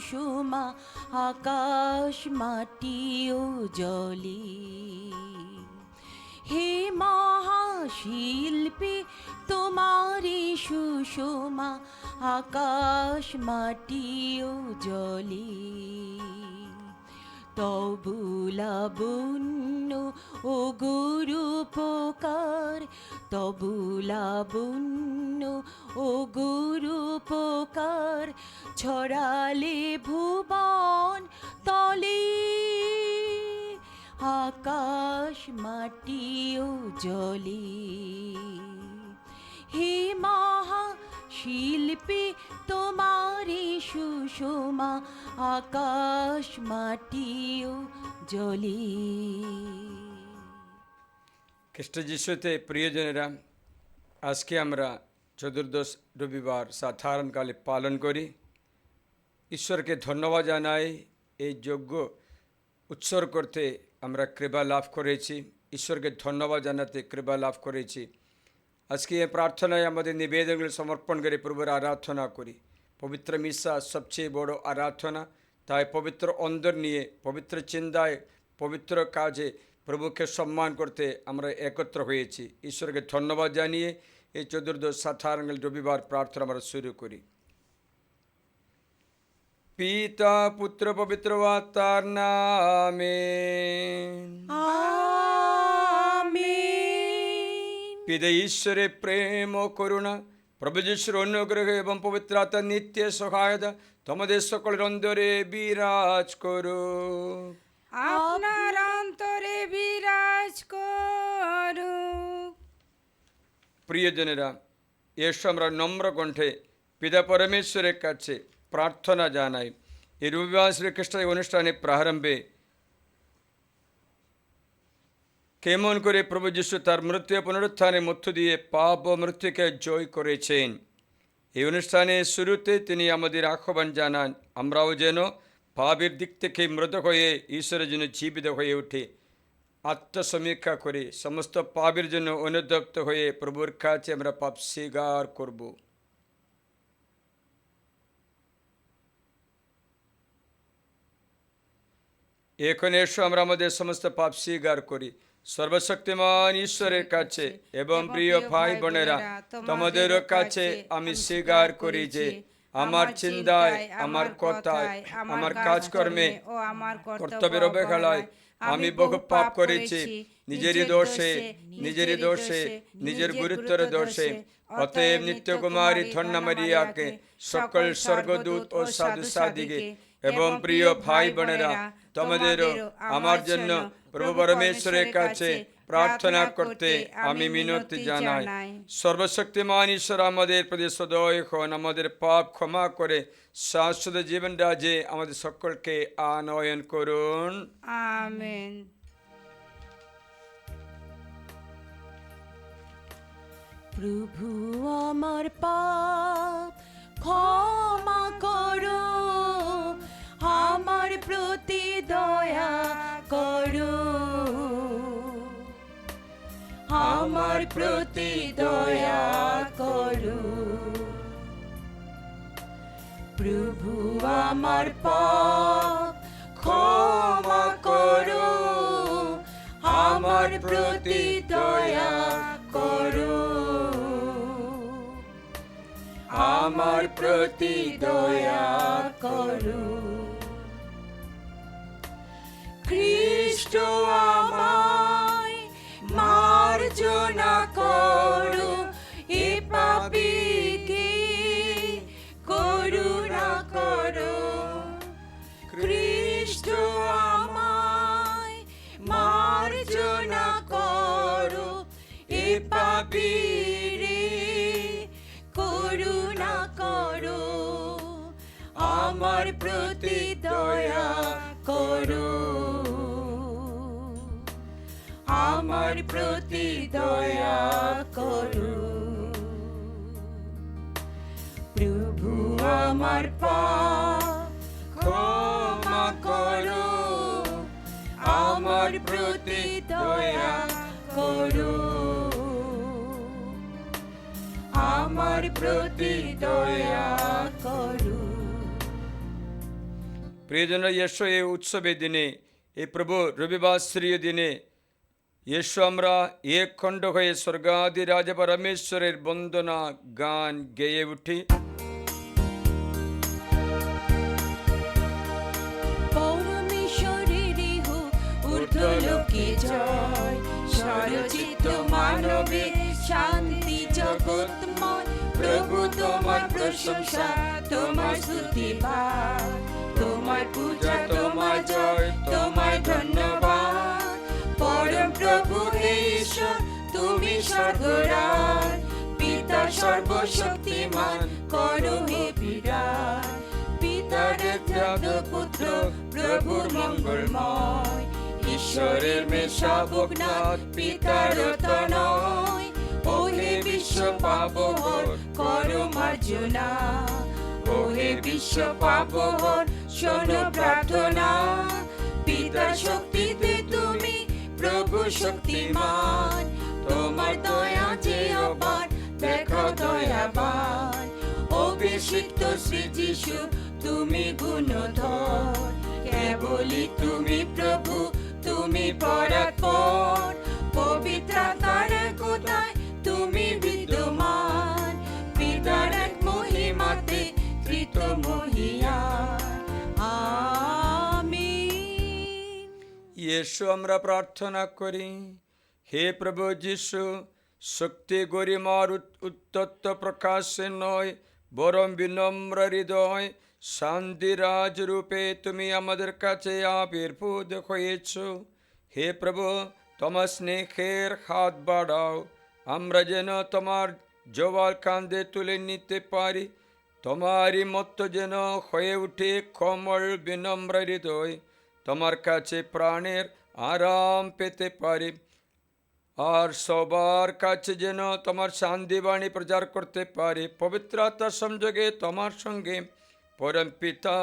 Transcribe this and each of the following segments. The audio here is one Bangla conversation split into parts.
সুষমা আকাশ মাটি ও জলে। হে মহাশিল্পী তোমারি সুষমা আকাশ মাটি ও জলে। তবু লাবণ্য ও গুরুপকার, তবু লাবণ্য ও গুরুপকার ছড়ালে ভুবন তলে। আকাশ মাটি ও জলে। হে মহাশিল্পী তোমারি সুষমা আকাশ মাটি ও জলে। খ্রিস্ট যিশুতে প্রিয়জনেরা, আজকে আমরা চতুর্দশ রবিবার সাধারণকালে পালন করি। ঈশ্বরকে ধন্যবাদ জানাই, এই যজ্ঞ উৎসর্গ করতে আমরা কৃপা লাভ করেছি। ঈশ্বরকে ধন্যবাদ জানাতে কৃপা লাভ করেছি। আজকে এই প্রার্থনায় আমাদের নিবেদনগুলি সমর্পণ করে প্রভুর আরাধনা করি। পবিত্র মিশা সবচেয়ে বড় আরাধনা, তাই পবিত্র অন্তর নিয়ে, পবিত্র চিন্তায়, পবিত্র কাজে প্রভুকে সম্মান করতে আমরা একত্র হয়েছি। ঈশ্বরকে ধন্যবাদ জানিয়ে এই চতুর্দশ সাধারণ রবিবার প্রার্থনা আমরা শুরু করি। পিতা পুত্র পবিত্র আত্মার নামে আমেন। পিতা ঈশ্বরের প্রেম ও করুণা, প্রভু যিশুর অনুগ্রহ এবং পবিত্র আত্মার নিত্য সহায়তা তোমাদের সকলের অন্তরে বিরাজ করুক। আপনার অন্তরে বিরাজ করুক। প্রিয়জনেরা, এসো আমরা নম্র কণ্ঠে পিতা পরমেশ্বরের কাছে প্রার্থনা জানাই। এই রবিবার শ্রীখ্রিস্ট অনুষ্ঠানের প্রারম্ভে কেমন করে প্রভু যীশু তার মৃত্যু পুনরুত্থানের মধ্য দিয়ে পাপ ও মৃত্যুকে জয় করেছেন, এই অনুষ্ঠানের শুরুতে তিনি আমাদের আহ্বান জানান, আমরাও যেন পাপের দিক থেকে মৃত হয়ে ঈশ্বরের জন্য জীবিত হয়ে উঠে আত্মসমীক্ষা করে সমস্ত পাপের জন্য অনুতপ্ত হয়ে প্রভুর কাছে আমরা পাপ স্বীকার করব। এখন এসো আমরা আমাদের সমস্ত পাপ স্বীকার করি সর্বশক্তিমান ঈশ্বরের কাছে। এবং প্রিয় ভাই বোনেরা, তোমাদেরও কাছে আমি স্বীকার করি যে আমার চিন্তায়, আমার কথায়, আমার কাজকর্মে, কর্তব্যের অবহেলায় আমি বহু পাপ করেছি। নিজেরই দোষে, নিজের গুরুত্বের দোষে। অতএব নিত্যকুমারী ধন্য মারিয়াকে, সকল স্বর্গদূত ও সাধু সাধিকে এবং প্রিয় ভাই বোনেরা, তোমাদেরও আমার জন্য প্রভু পরমেশ্বরের কাছে প্রার্থনা করতে আমি মিনতি জানাই। সর্বশক্তিমান ঈশ্বর আমাদের প্রতি সদয় হন, আমাদের পাপ ক্ষমা করে শাশ্বত জীবন রাজ্যে আমাদের সকলকে আনয়ন করুন। আমেন। প্রভু আমার পাপ ক্ষমা করো, আমার প্রতি দয়া করো, আমার প্রতি দয়া করো। প্রভু আমার পাপ ক্ষমা করো, আমার প্রতি দয়া করো, আমার প্রতি দয়া করো। খ্রিস্ট আমায় মার্জনা করো, এ পাপীকে করুণা করো। খ্রিস্ট আমায় মার্জনা করো, এ পাপীরে করুণা করো, আমার প্রতি দয়া করো, আমার প্রতি দয়া করো। প্রভু আমার পাপ ক্ষমা করো, আমার প্রতি দয়া করো, আমার প্রতি দয়া করো। প্রিয়জন এসো এই উৎসবের দিনে, এই প্রভু রবিবাসরীয় দিনে এসো আমরা এক খণ্ড হয়ে স্বর্গাদি রাজা পরমেশ্বরের বন্দনা গান গেয়ে উঠি। পরমেশ্বরেরই হোক ঊর্ধ্বলোকে জয়, স্বরচিত মানবে শান্তি জগৎময়। প্রভু তোমার প্রশংসা, তোমার স্তুতি পায়, তোমার পূজা, তোমার জয়, তোমার ধন্যবাদ। পরম প্রভু হে ঈশ্বর, তুমি স্বর্গরাজ, পিতা সর্বশক্তিমান, করো হে বিরাজ। পিতার ত্যাগ পুত্র প্রভুর মঙ্গলময়, ঈশ্বরের মেষাবক নাথ, পিতার তনয়। ও হে বিশ্ব পাপহর, করো মার্জনা, ও হে বিশ্ব পাপহর, শোনো প্রার্থনা। পিতার শক্তিতে তুমি প্রভু শক্তিমান, তোমার দয়া যে অপার, দেখো দয়াবান। অভিষিক্ত শ্রী যিশু তুমি গুণধর, কেবলই তুমি প্রভু, তুমি পরাৎপর। পবিত্রতার কোথায় তুমি বিদ্যমান, পিতার এক মহিমাতে তৃত মহিয়ান। আমিন। এসো আমরা প্রার্থনা করি। হে প্রভু যিশু, শক্তি গরিমার উত্তত্ত প্রকাশে নয়, বরং বিনম্র হৃদয় শান্তিরাজ রূপে তুমি আমাদের কাছে আবির্ভূত হয়েছ। হে প্রভু, তোমার স্নেহের হাত বাড়াও, আমরা যেন তোমার জবাল কাঁধে তুলে নিতে পারি। তোমারই মত যেন হয়ে উঠে কোমল বিনম্র হৃদয়, তোমার কাছে প্রাণের আরাম পেতে পারি। আর সবার কাছে যেন তোমার শান্তিবাণী প্রচার করতে পারি। পবিত্র আত্মার সংযোগে তোমার সঙ্গে পরম পিতা,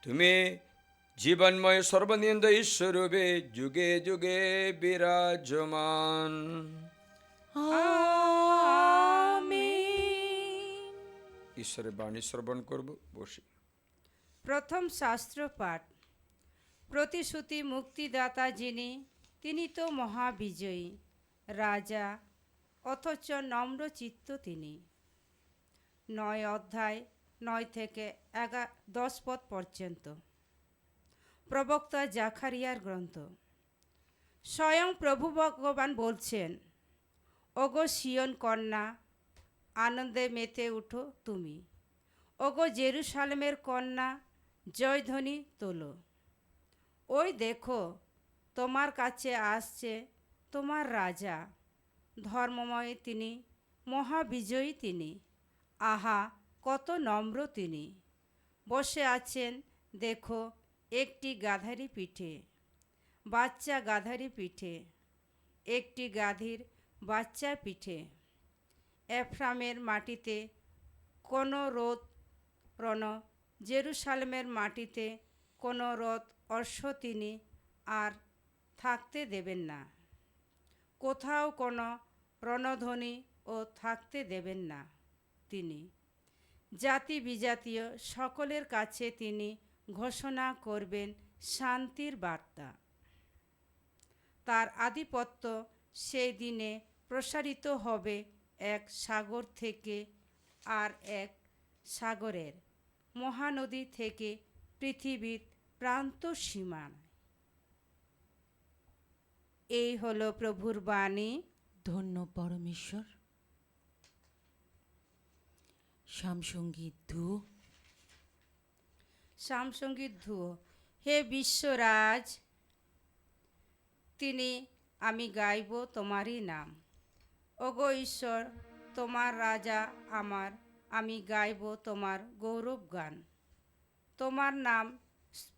তুমি জীবনময় সর্বনিন্দ ঈশ্বরূপে যুগে যুগে বিরাজমান। আমিন। ঈশ্বরের বাণী শ্রবণ করব, বসি। প্রথম শাস্ত্র পাঠ। প্রতিশ্রুতি মুক্তিদাতা যিনি, তিনি তো মহাবিজয়ী রাজা, অথচ নম্রচিত্ত তিনি। 9 অধ্যায় 9 থেকে 10 পদ পর্যন্ত। প্রবক্তা জাকারিয়ার গ্রন্থ। স্বয়ং প্রভু ভগবান বলছেন, ওগো সিয়ন কন্যা, আনন্দে মেতে উঠো তুমি। ওগো জেরুসালেমের কন্যা, জয়ধ্বনি তোলো। ওই দেখো, তোমার কাছে আসছে তোমার রাজা, ধর্মময় তিনি, মহাবিজয়ী তিনি। আহা, কত নম্র তিনি। বসে আছেন দেখো একটি গাধারি পিঠে, বাচ্চা গাধারি পিঠে, একটি গাধীর বাচ্চা পিঠে। এফ্রামের মাটিতে কোনো রোদ রণ, জেরুসালেমের মাটিতে কোনো রথ অশ্ব তিনি আর থাকতে দেবেন না। কোথাও কোনো রণধ্বনি ও থাকতে দেবেন না তিনি। জাতি বিজাতীয় সকলের কাছে তিনি ঘোষণা করবেন শান্তির বার্তা। তার আধিপত্য সেই দিনে প্রসারিত হবে এক সাগর থেকে আর এক সাগরের, মহানদী থেকে পৃথিবীর প্রান্ত সীমানায়। এই হলো প্রভুর বাণী। ধন্য পরমেশ্বর। শ্যামসঙ্গীত ধুও। শ্যামসঙ্গীত ধুও। হে বিশ্বরাজ, তিনি আমি গাইব তোমারই নাম। ওগো ঈশ্বর, তোমার রাজা আমার, আমি গাইব তোমার গৌরব গান। তোমার নাম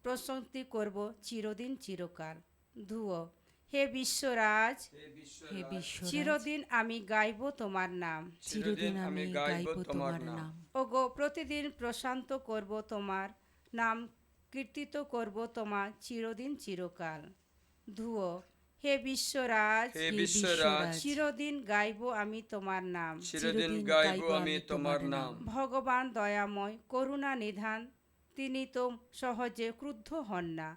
প্রশস্তি করব চিরদিন চিরকাল। ধুও। হে বিশ্বরাজ, হে বিশ্বরাজ, চিরদিন আমি গাইব তোমার নাম। চিরদিন আমি গাইব তোমার নাম। ওগো প্রতিদিন প্রশান্ত করব তোমার নাম, কীর্তিত করব তোমার চিরদিন চিরকাল। ধুও। হে বিশ্বরাজ, হে বিশ্বরাজ, চিরদিন গাইব আমি তোমার নাম। চিরদিন গাইব আমি তোমার নাম। ভগবান দয়াময়, করুণা নিধান, তিনি তো সহজে ক্রুদ্ধ হন না।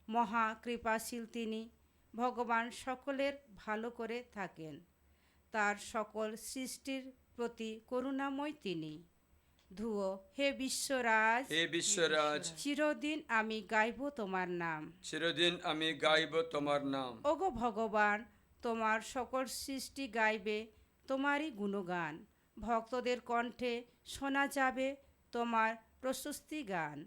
মহা কৃপাশীল তিনি, ভগবান সকলের ভালো করে থাকেন। তার সকল সৃষ্টির প্রতি করুণাময় তিনি। ধুয়ো, হে বিশ্বরাজ, হে বিশ্বরাজ, চিরদিন আমি গাইব তোমার নাম। চিরদিন আমি গাইব তোমার নাম। ওগো ভগবান, তোমার সকল সৃষ্টি গাইবে তোমারই গুণগান। ভক্তদের কণ্ঠে শোনা যাবে তোমার প্রশস্তি গান।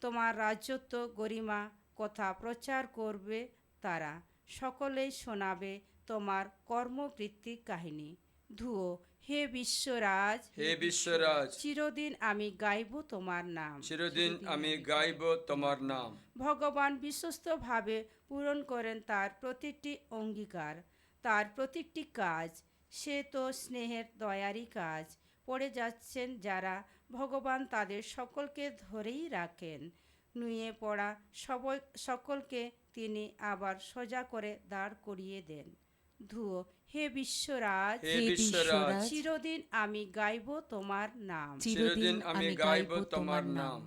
তোমার রাজত্ব গরিমা কথা প্রচার করবে তারা, সকলেই শোনাবে তোমার কর্মবৃত্তির কাহিনী। ধুয়ো, হে বিশ্বরাজ, হে বিশ্বরাজ, চিরদিন আমি গাইব তোমার নাম। চিরদিন আমি গাইব তোমার নাম। ভগবান বিশ্বস্তভাবে পূরণ করেন তার প্রতিটি অঙ্গীকার, তার প্রতিটি কাজ। সে তো স্নেহের দয়ারই কাজ। পড়ে যাচ্ছেন যারা, ভগবান তাদের সকলকে ধরেই রাখেন। নুয়ে পড়া সকলকে তিনি আবার সোজা করে দাঁড় করিয়ে দেন। ধুয়ো, হে বিশ্বরাজ, হে বিশ্বরাজ, চিরদিন আমি গাইব তোমার নাম। চিরদিন আমি গাইব তোমার নাম।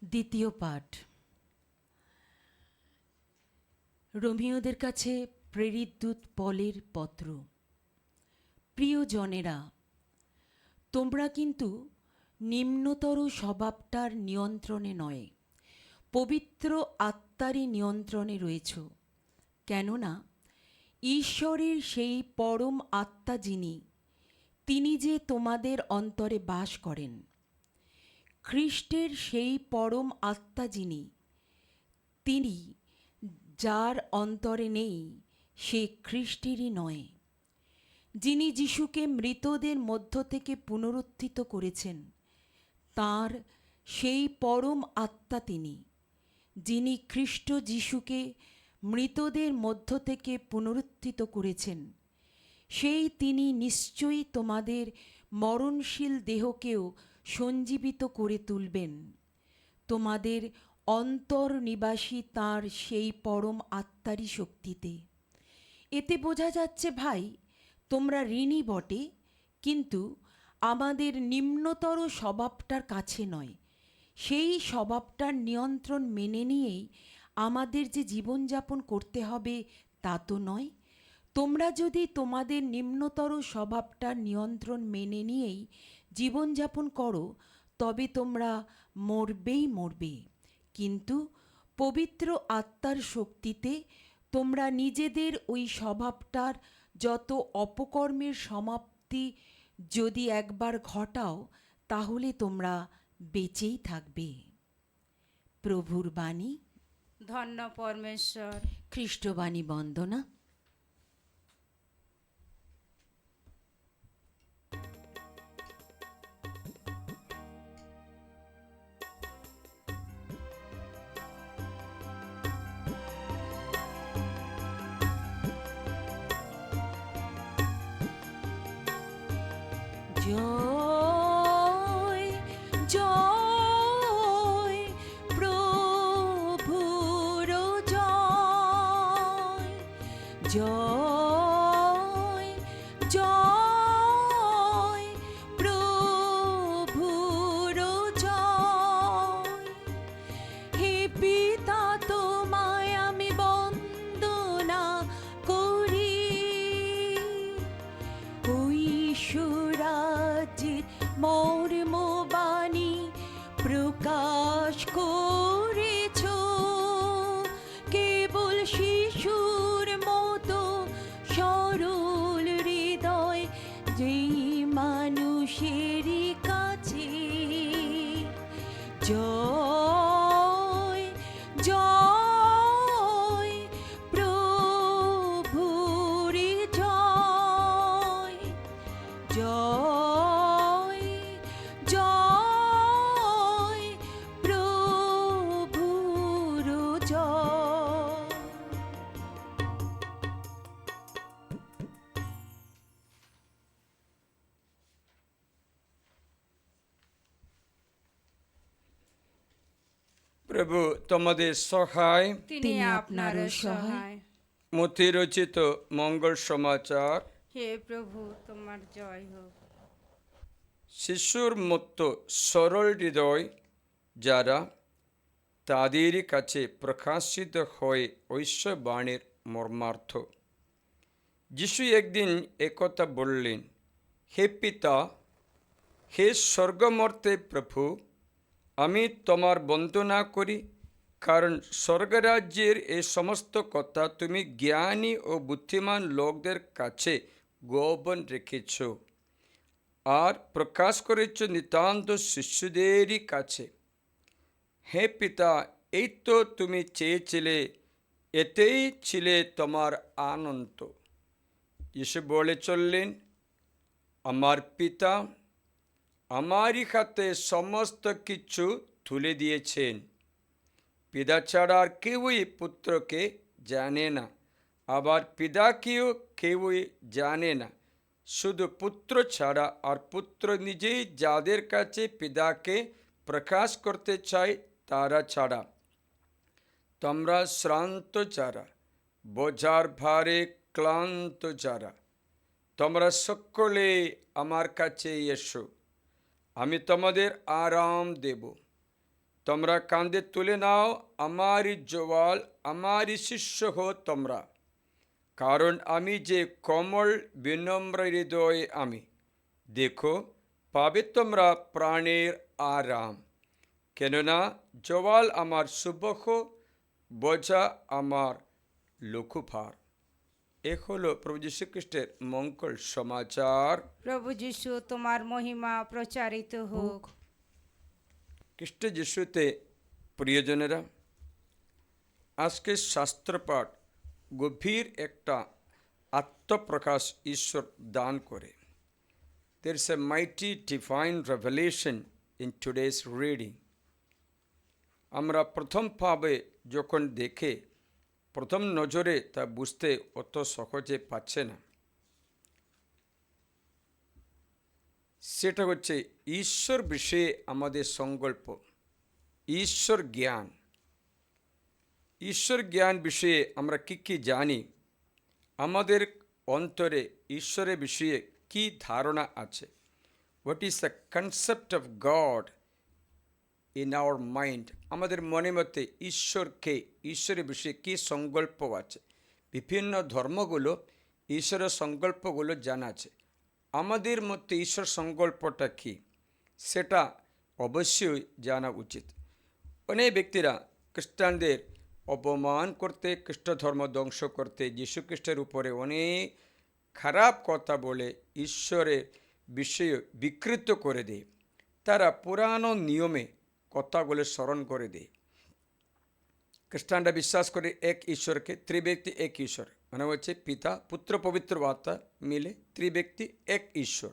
দ্বিতীয় পাঠ। রোমিওদের কাছে প্রেরিত দূত পলের পত্র। প্রিয়জনেরা, তোমরা কিন্তু নিম্নতর স্বভাবটার নিয়ন্ত্রণে নয়, পবিত্র আত্মারই নিয়ন্ত্রণে রয়েছ। কেননা ঈশ্বরের সেই পরম আত্মা যিনি, তিনি যে তোমাদের অন্তরে বাস করেন। খ্রিস্টের সেই পরম আত্মা যিনি, তিনি যার অন্তরে নেই সে খ্রিস্টেরই নয়। যিনি যিশুকে মৃতদের মধ্য থেকে পুনরুত্থিত করেছেন, তাঁর সেই পরম আত্মা তিনি। যিনি খ্রিস্ট যিশুকে মৃতদের মধ্য থেকে পুনরুত্থিত করেছেন, সেই তিনি নিশ্চয়ই তোমাদের মরণশীল দেহকেও সঞ্জীবিত করে তুলবেন, তোমাদের অন্তর্নিবাসী তাঁর সেই পরম আত্মারই শক্তিতে। এতে বোঝা যাচ্ছে ভাই, তোমরা ঋণী বটে, কিন্তু আমাদের নিম্নতর স্বভাবটার কাছে নয়। সেই স্বভাবটার নিয়ন্ত্রণ মেনে নিয়েই আমাদের যে জীবনযাপন করতে হবে তা তো নয়। তোমরা যদি তোমাদের নিম্নতর স্বভাবটার নিয়ন্ত্রণ মেনে নিয়েই জীবনযাপন করো, তবে তোমরা মরবেই মরবে। কিন্তু পবিত্র আত্মার শক্তিতে তোমরা নিজেদের ওই স্বভাবটার যত অপকর্মের সমাপ্তি যদি একবার ঘটাও, তাহলে তোমরা বেঁচেই থাকবে। প্রভুর বাণী। ধন্য পরমেশ্বর। খ্রিস্টবাণী বন্দনা। জয় জয় প্রভুর জয়, জয় জয় প্রভুর জয়। হে পিতা, তোমায় আমি বন্দনা করি, ঈশ্বরাজ্যের মর্মবাণী প্রকাশ করেছ। কেবল শিশুর মতো সরল হৃদয় যেই মানুষেরই কাছে। জয় জয় প্রভুর জয়, জয় জয় প্রভুর জয়। প্রভু তোমাদের সহায়। তিনি আপনারও সহায়। মতি রচিত মঙ্গল সমাচার। হে প্রভু, তোমার জয় হোক। শিশুর মতো সরল হৃদয় যারা, তাদের কাছে প্রকাশিত হয় ঐশ্ববাণীর মর্মার্থ। যিশু একদিন একথা বললেন, হে পিতা, হে স্বর্গমর্তে প্রভু, আমি তোমার বন্দনা করি, কারণ স্বর্গরাজ্যের এই সমস্ত কথা তুমি জ্ঞানী ও বুদ্ধিমান লোকদের কাছে গোপন রেখেছ আর প্রকাশ করেছ নিতান্ত শিশুদেরই কাছে। হে পিতা, এই তো তুমি চেয়েছিলে, এতেই ছিলে তোমার আনন্দ। যিশু বলে চললেন, আমার পিতা আমারই হাতে সমস্ত কিছু তুলে দিয়েছেন। পিতা ছাড়া আর কেউই পুত্রকে জানে না, আবার পিতাকেও কেউই জানে না, শুধু পুত্র ছাড়া, আর পুত্র নিজেই যাদের কাছে পিতাকে প্রকাশ করতে চায় তারা ছাড়া। তোমরা শ্রান্ত যারা, বোঝার ভারে ক্লান্ত যারা, তোমরা সকলে আমার কাছে এসো, আমি তোমাদের আরাম দেব। তোমরা কাঁধে তুলে নাও আমারই জোয়াল, আমারই শিষ্য হো তোমরা, কারণ আমি যে কোমল বিনম্র হৃদয়, আমি দেখো পাবে তোমরা প্রাণের আরাম। কেননা জোয়াল আমার সুবহ, বোঝা আমার লঘুভার। এ হলো প্রভু যীশু খ্রিস্টের মঙ্গল সমাচার। প্রভু যিশু, তোমার মহিমা প্রচারিত হোক। খ্রিস্ট যিশুতে প্রিয়জনেরা, আজকের শাস্ত্রপাঠ গভীর একটা আত্মপ্রকাশ ঈশ্বর দান করে। There is a mighty divine revelation in today's reading. আমরা প্রথমভাবে যখন দেখে, প্রথম নজরে তা বুঝতে অত সহজে পাচ্ছে না। সেটা হচ্ছে ঈশ্বর বিষয়ে আমাদের সংকল্প, ঈশ্বর জ্ঞান। ঈশ্বর জ্ঞান বিষয়ে আমরা কি জানি, আমাদের অন্তরে ঈশ্বরের বিষয়ে কি ধারণা আছে। What is the concept of god in our mind. আমাদের মনে মতে ঈশ্বরকে, ঈশ্বরের বিষয়ে কী সংকল্প আছে। বিভিন্ন ধর্মগুলো ঈশ্বরের সংকল্পগুলো জানা আছে। আমাদের মধ্যে ঈশ্বর সংকল্পটা কী, সেটা অবশ্যই জানা উচিত। অনেক ব্যক্তিরা খ্রিস্টানদের অপমান করতে, খ্রিস্ট ধর্ম ধ্বংস করতে, যীশুখ্রিস্টের উপরে অনেক খারাপ কথা বলে ঈশ্বরের বিষয়ে বিকৃত করে দেয়। তারা পুরানো নিয়মে কথাগুলো স্মরণ করে দেয়। খ্রিস্টানরা বিশ্বাস করে এক ঈশ্বরকে, ত্রিব্যক্তি এক ঈশ্বর, মানে হচ্ছে পিতা, পুত্র, পবিত্র আত্মা মিলে ত্রিব্যক্তি এক ঈশ্বর।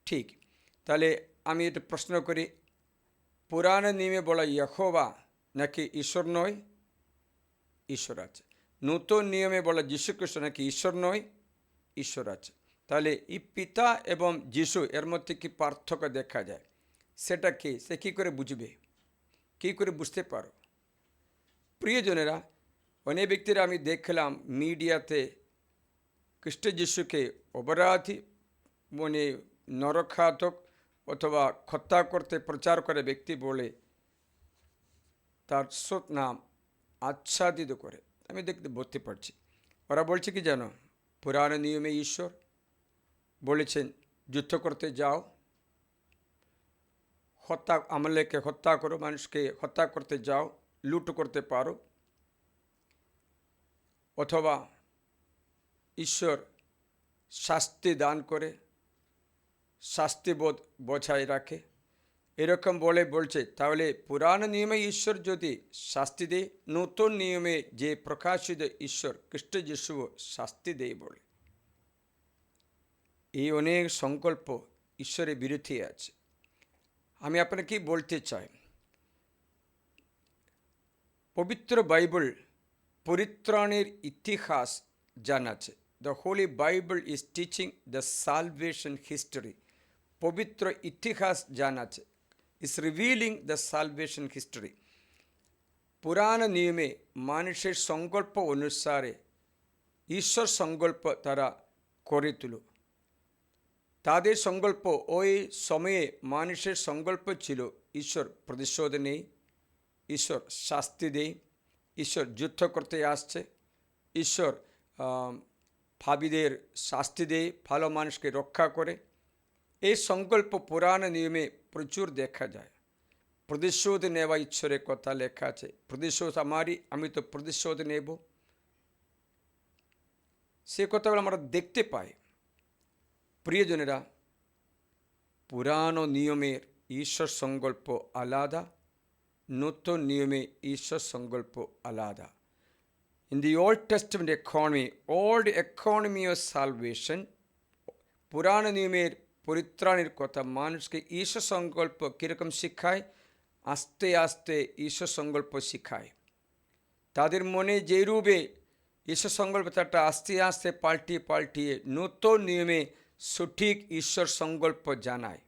ঠিক, তাহলে আমি এটা প্রশ্ন করি, পুরানো নিয়মে বলা ইহোবা নাকি ঈশ্বর নয়? ঈশ্বর আছে। নতুন নিয়মে বলা যীশুখ্রিস্ট নাকি ঈশ্বর নয়? ঈশ্বর আছে। তাহলে এই পিতা এবং যীশু এর মধ্যে কি পার্থক্য দেখা যায়, সেটা কি, সে কী করে বুঝবে, কী করে বুঝতে পারো? প্রিয়জনেরা, অনেক ব্যক্তিরা আমি দেখলাম মিডিয়াতে খ্রিস্ট যিশুকে অপরাধী মানে নরঘাতক অথবা হত্যা করতে প্রচার করে ব্যক্তি বলে তার সৎ নাম আচ্ছাদিত করে। আমি বলতে পারছি, ওরা বলছে কি জানো, পুরানো নিয়মে ঈশ্বর বলেছেন যুদ্ধ করতে যাও, আমলেকে হত্যা করো, মানুষকে হত্যা করতে যাও, লুট করতে পারো, অথবা ঈশ্বর শাস্তি দান করে, শাস্তিবোধ বজায় রাখে, এরকম বলছে। তাহলে পুরানো নিয়মে ঈশ্বর যদি শাস্তি দেয়, নতুন নিয়মে যে প্রকাশিত ঈশ্বর খ্রিস্ট যিশু শাস্তি দেয় বলে। এই অনেক সংকল্প ঈশ্বরের বিরুদ্ধে আছে। আমি আপনাকে বলতে চাই, পবিত্র বাইবেল পরিত্রাণের ইতিহাস জানাচ্ছে। The Holy Bible is teaching the salvation history. পবিত্র ইতিহাস জানাচ্ছে, is revealing the salvation history. পুরাণ নিয়মে মানুষের সংকল্প অনুসারে ঈশ্বর সংকল্প তারা করে তুল। তাদের সংকল্প ওই সময়ে মানুষের সংকল্প ছিল ঈশ্বর প্রতিশোধ নেই, ঈশ্বর শাস্তি দেয়, ঈশ্বর যুদ্ধ করতে আসছে, ঈশ্বর পাপীদের শাস্তি দেয়, ভালো মানুষকে রক্ষা করে। এই সংকল্প পুরাণ নিয়মে প্রচুর দেখা যায়। প্রতিশোধ নেওয়া ঈশ্বরের কথা লেখা আছে, প্রতিশোধ আমারই, আমি তো প্রতিশোধ নেব। সে কথাগুলো আমরা দেখতে পাই। প্রিয়জনেরা, পুরানো নিয়মের ঈশ্বর সংকল্প আলাদা, নতুন নিয়মে ঈশ্বর সংকল্প আলাদা। In the Old Testament economy of salvation, পুরাণ নিয়মের পরিত্রাণের কথা মানুষকে ঈশ্বর সংকল্প কীরকম শিখায়, আস্তে আস্তে ঈশ্বর সংকল্প শিখায়। তাদের মনে যে রূপে ঈশ্বর সংকল্প তাটা আস্তে আস্তে পাল্টিয়ে পাল্টিয়ে নতুন নিয়মে সঠিক ঈশ্বর সংকল্প জানায়।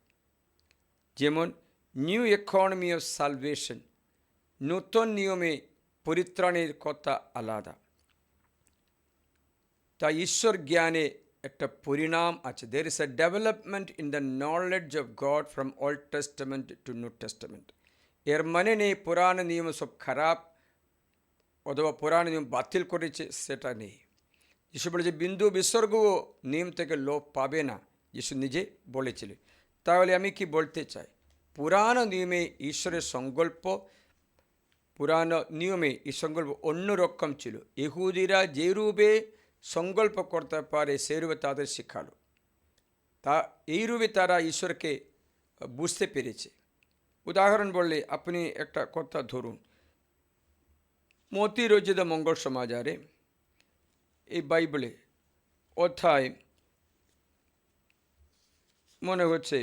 যেমন নিউ ইকোনমি অফ সালভেশন, নতুন নিয়মে পরিত্রাণের কথা আলাদা। তাই ঈশ্বর জ্ঞানে একটা পরিণাম আছে। There is a development in the knowledge of god from old testament two new testament. এর মানে নেই পুরাণ নিয়ম সব খারাপ অথবা পুরাণ নিয়ম বাতিল করেছে, সেটা নেই। যিশু বলেছে বিন্দু বিসর্গও নিয়ম থেকে লোপ পাবে না, যিশু নিজে বলেছিলেন। তাহলে আমি কি বলতে চাই, পুরাণ নিয়মে ঈশ্বরের সংকল্প, পুরাণ নিয়মে এই সংকল্প অন্যরকম ছিল। ইহুদিরা যে রূপে সংকল্প করতে পারে সেই রূপে তাদের শেখালো, তা এই রূপে তারা ঈশ্বরকে বুঝতে পেরেছে। উদাহরণ বললে আপনি একটা কথা ধরুন, মতি রচিত মঙ্গল সমাচারে এই বাইবেলে অধ্যায় মনে হচ্ছে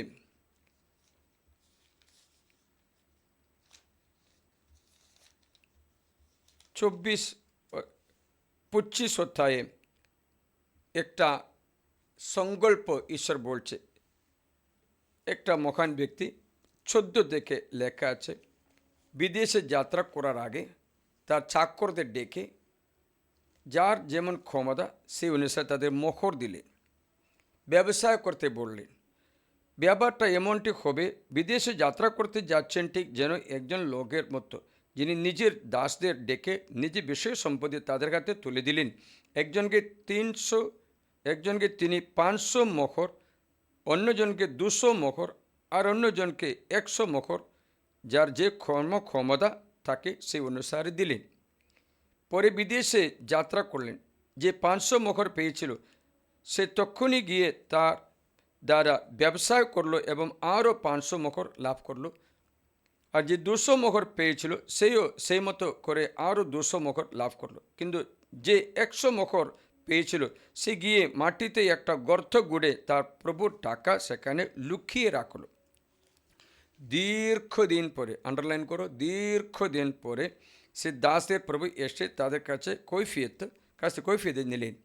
25 অধ্যায়ে একটা সংকল্প ঈশ্বর বলছে। একটা মহান ব্যক্তি 14 থেকে লেখা আছে, বিদেশে যাত্রা করার আগে তার চাকরদের ডেকে যার যেমন ক্ষমতা সেই অনুসারে তাদের মোহর দিলেন, ব্যবসায় করতে বললেন। ব্যাপারটা এমনটি হবে, বিদেশে যাত্রা করতে যাচ্ছেন ঠিক যেন একজন লোকের মতো, যিনি নিজের দাসদের ডেকে নিজে বিষয় সম্পত্তি তাদের কাছে তুলে দিলেন। একজনকে তিনি 500 মোহর, অন্যজনকে 200 মোহর, আর অন্যজনকে 100 মোহর, যার যে ক্ষমতা থাকে সেই অনুসারে দিলেন। পরে বিদেশে যাত্রা করলেন। যে 500 মোহর পেয়েছিল সে তখনই গিয়ে তার দ্বারা ব্যবসায় করলো এবং আরও 500 মোহর লাভ করলো। আর যে 200 মোহর পেয়েছিল সেও সেই মতো করে আরও 200 মোহর লাভ করলো। কিন্তু যে 100 মোহর পেয়েছিল সে গিয়ে মাটিতে একটা গর্ত গুড়ে তার প্রভুর টাকা সেখানে লুকিয়ে রাখলো। দীর্ঘদিন পরে, আন্ডারলাইন করো, দীর্ঘদিন পরে সে দাসদের প্রভু এসে তাদের কাছে কৈফিয়ত নিলেন।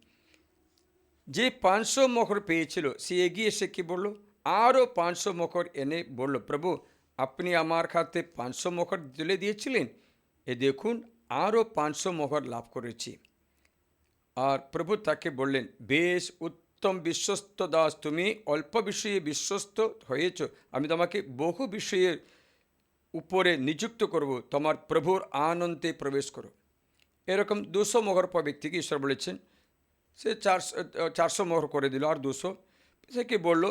যে 500 মোহর পেয়েছিল সে এগিয়ে এসে কি বলল, আরও 500 মোহর এনে বলল, প্রভু আপনি আমার হাতে 500 মোহর তুলে দিয়েছিলেন, এ দেখুন আরও 500 মোহর লাভ করেছি। আর প্রভু তাকে বললেন, বেশ উত্তম বিশ্বস্ত দাস, তুমি অল্প বিষয়ে বিশ্বস্ত হয়েছ, আমি তোমাকে বহু বিষয়ের উপরে নিযুক্ত করব, তোমার প্রভুর আনন্দে প্রবেশ করো। এরকম 200 মোহর পর ব্যক্তিকে ঈশ্বর বলেছেন, সে 400 মোহর করে দিল, আর 200 সে কি বলল,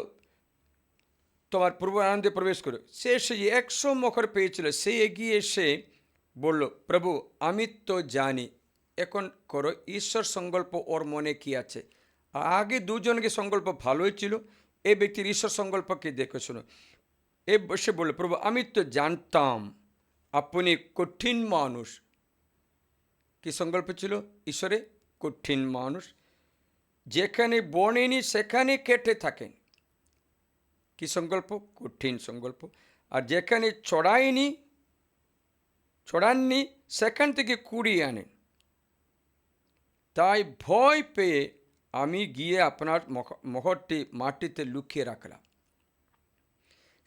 তোমার প্রভু আনন্দে প্রবেশ করো। সে 100 মোহর পেয়েছিল, সে এগিয়ে এসে বলল, প্রভু আমি তো জানি, এখন করো ঈশ্বর সংকল্প ওর মনে কি আছে। আগে দুজনকে সংকল্প ভালোই ছিল, এই ব্যক্তির ঈশ্বর সংকল্পকে দেখে শোনো। এ বসে বলল, প্রভু আমি তো জানতাম আপনি কঠিন মানুষ। কি সংকল্প ছিল ঈশ্বরে? কঠিন মানুষ, যেখানে বনেনি সেখানে কেটে থাকেন। কি সংকল্প? কঠিন সংকল্প। আর যেখানে ছড়াননি সেখান থেকে কুড়িয়ে আনেন। তাই ভয় পেয়ে আমি গিয়ে আপনার মোহরটি মাটিতে লুকিয়ে রাখলাম।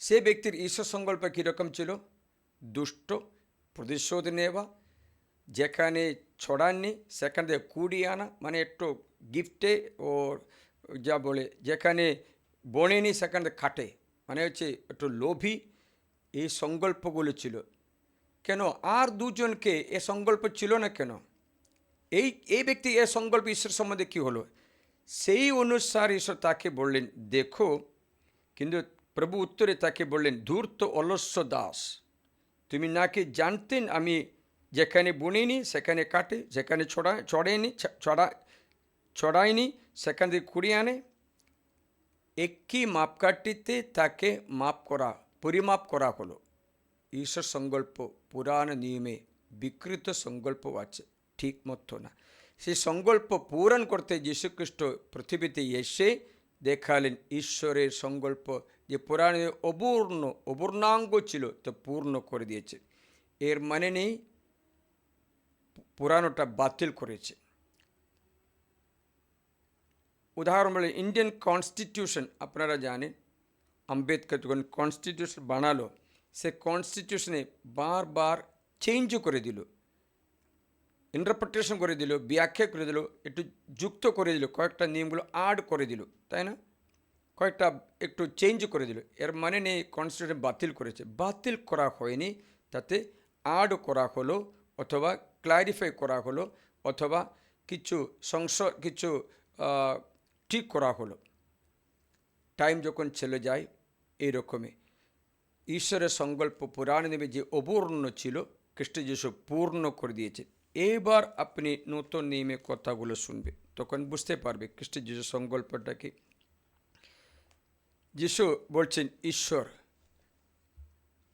সে ব্যক্তির ঈশ্বর সংকল্প কীরকম ছিল? দুষ্ট, প্রতিশোধ নেওয়া, যেখানে ছড়াননি সেখান থেকে কুড়িয়ে আনা, মানে একটু গিফটে ও যা বলে, যেখানে বনেনি সেখান থেকে খাটে, মানে হচ্ছে একটু লোভী, এই সংকল্পগুলো ছিল। কেন আর দুজনকে এ সংকল্প ছিল না কেন? এই এই ব্যক্তি এ সংকল্প ঈশ্বর সম্বন্ধে কী হলো? সেই অনুসারে ঈশ্বর তাকে বললেন দেখো, কিন্তু প্রভু উত্তরে তাকে বললেন ধূর্ত অলস্য দাস, তুমি নাকি জানতেন আমি যেখানে বুনিনি সেখানে কাটে, যেখানে ছড়ায়নি সেখান থেকে কুড়িয়ে আনে। একই মাপকাঠিতে তাকে পরিমাপ করা হলো। ঈশ্বর সংকল্প পুরাণ নিয়মে বিকৃত সংকল্প আছে, ঠিক মতো না। সেই সংকল্প পূরণ করতে যীশুখ্রিস্ট পৃথিবীতে এসে দেখালেন ঈশ্বরের সংকল্প যে পুরাণে অপূর্ণাঙ্গ ছিল তো পূর্ণ করে দিয়েছে। এর মানে নেই পুরাণটা বাতিল করেছে। উদাহরণ বলে ইন্ডিয়ান কনস্টিটিউশন, আপনারা জানেন আম্বেদকর যখন কনস্টিটিউশন বানালো, সে কনস্টিটিউশনে বারবার চেঞ্জ করে দিল, ইন্টারপ্রিটেশন করে দিল, ব্যাখ্যা করে দিল, একটু যুক্ত করে দিল, কয়েকটা নিয়মগুলো আড করে দিল, তাই না? কয়েকটা একটু চেঞ্জ করে দিল। এর মানে নেই কনস্টিটিউশন বাতিল করেছে, বাতিল করা হয়নি, তাতে আড করা হলো অথবা ক্লারিফাই করা হলো অথবা কিছু ঠিক করা হলো। টাইম যখন চলে যায় এইরকমই ঈশ্বরের সংকল্প পুরাণ নেবে যে অপূর্ণ ছিল খ্রিস্ট যিশু পূর্ণ করে দিয়েছে। এবার আপনি নতুন নিয়মে কথাগুলো শুনবে, তখন বুঝতে পারবে খ্রিস্ট যিশু সংকল্পটা কি। যিশু বলছেন